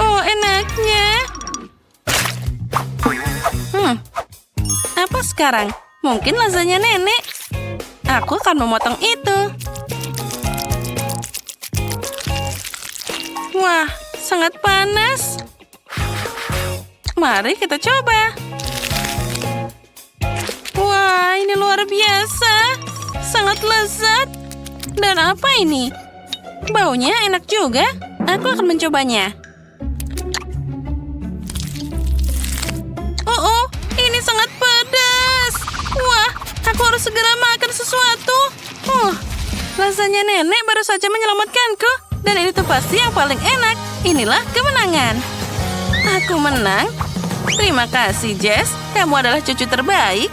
Oh, enaknya. Apa sekarang? Mungkin lasanya nenek. Aku akan memotong itu. Wah, sangat panas. Mari kita coba. Wah, ini luar biasa. Sangat lezat. Dan apa ini? Baunya enak juga. Aku akan mencobanya. Oh, ini sangat pedas. Wah, aku harus segera makan sesuatu. Lasanya nenek baru saja menyelamatkanku. Dan ini tuh pasti yang paling enak. Inilah kemenangan. Aku menang. Terima kasih, Jess. Kamu adalah cucu terbaik.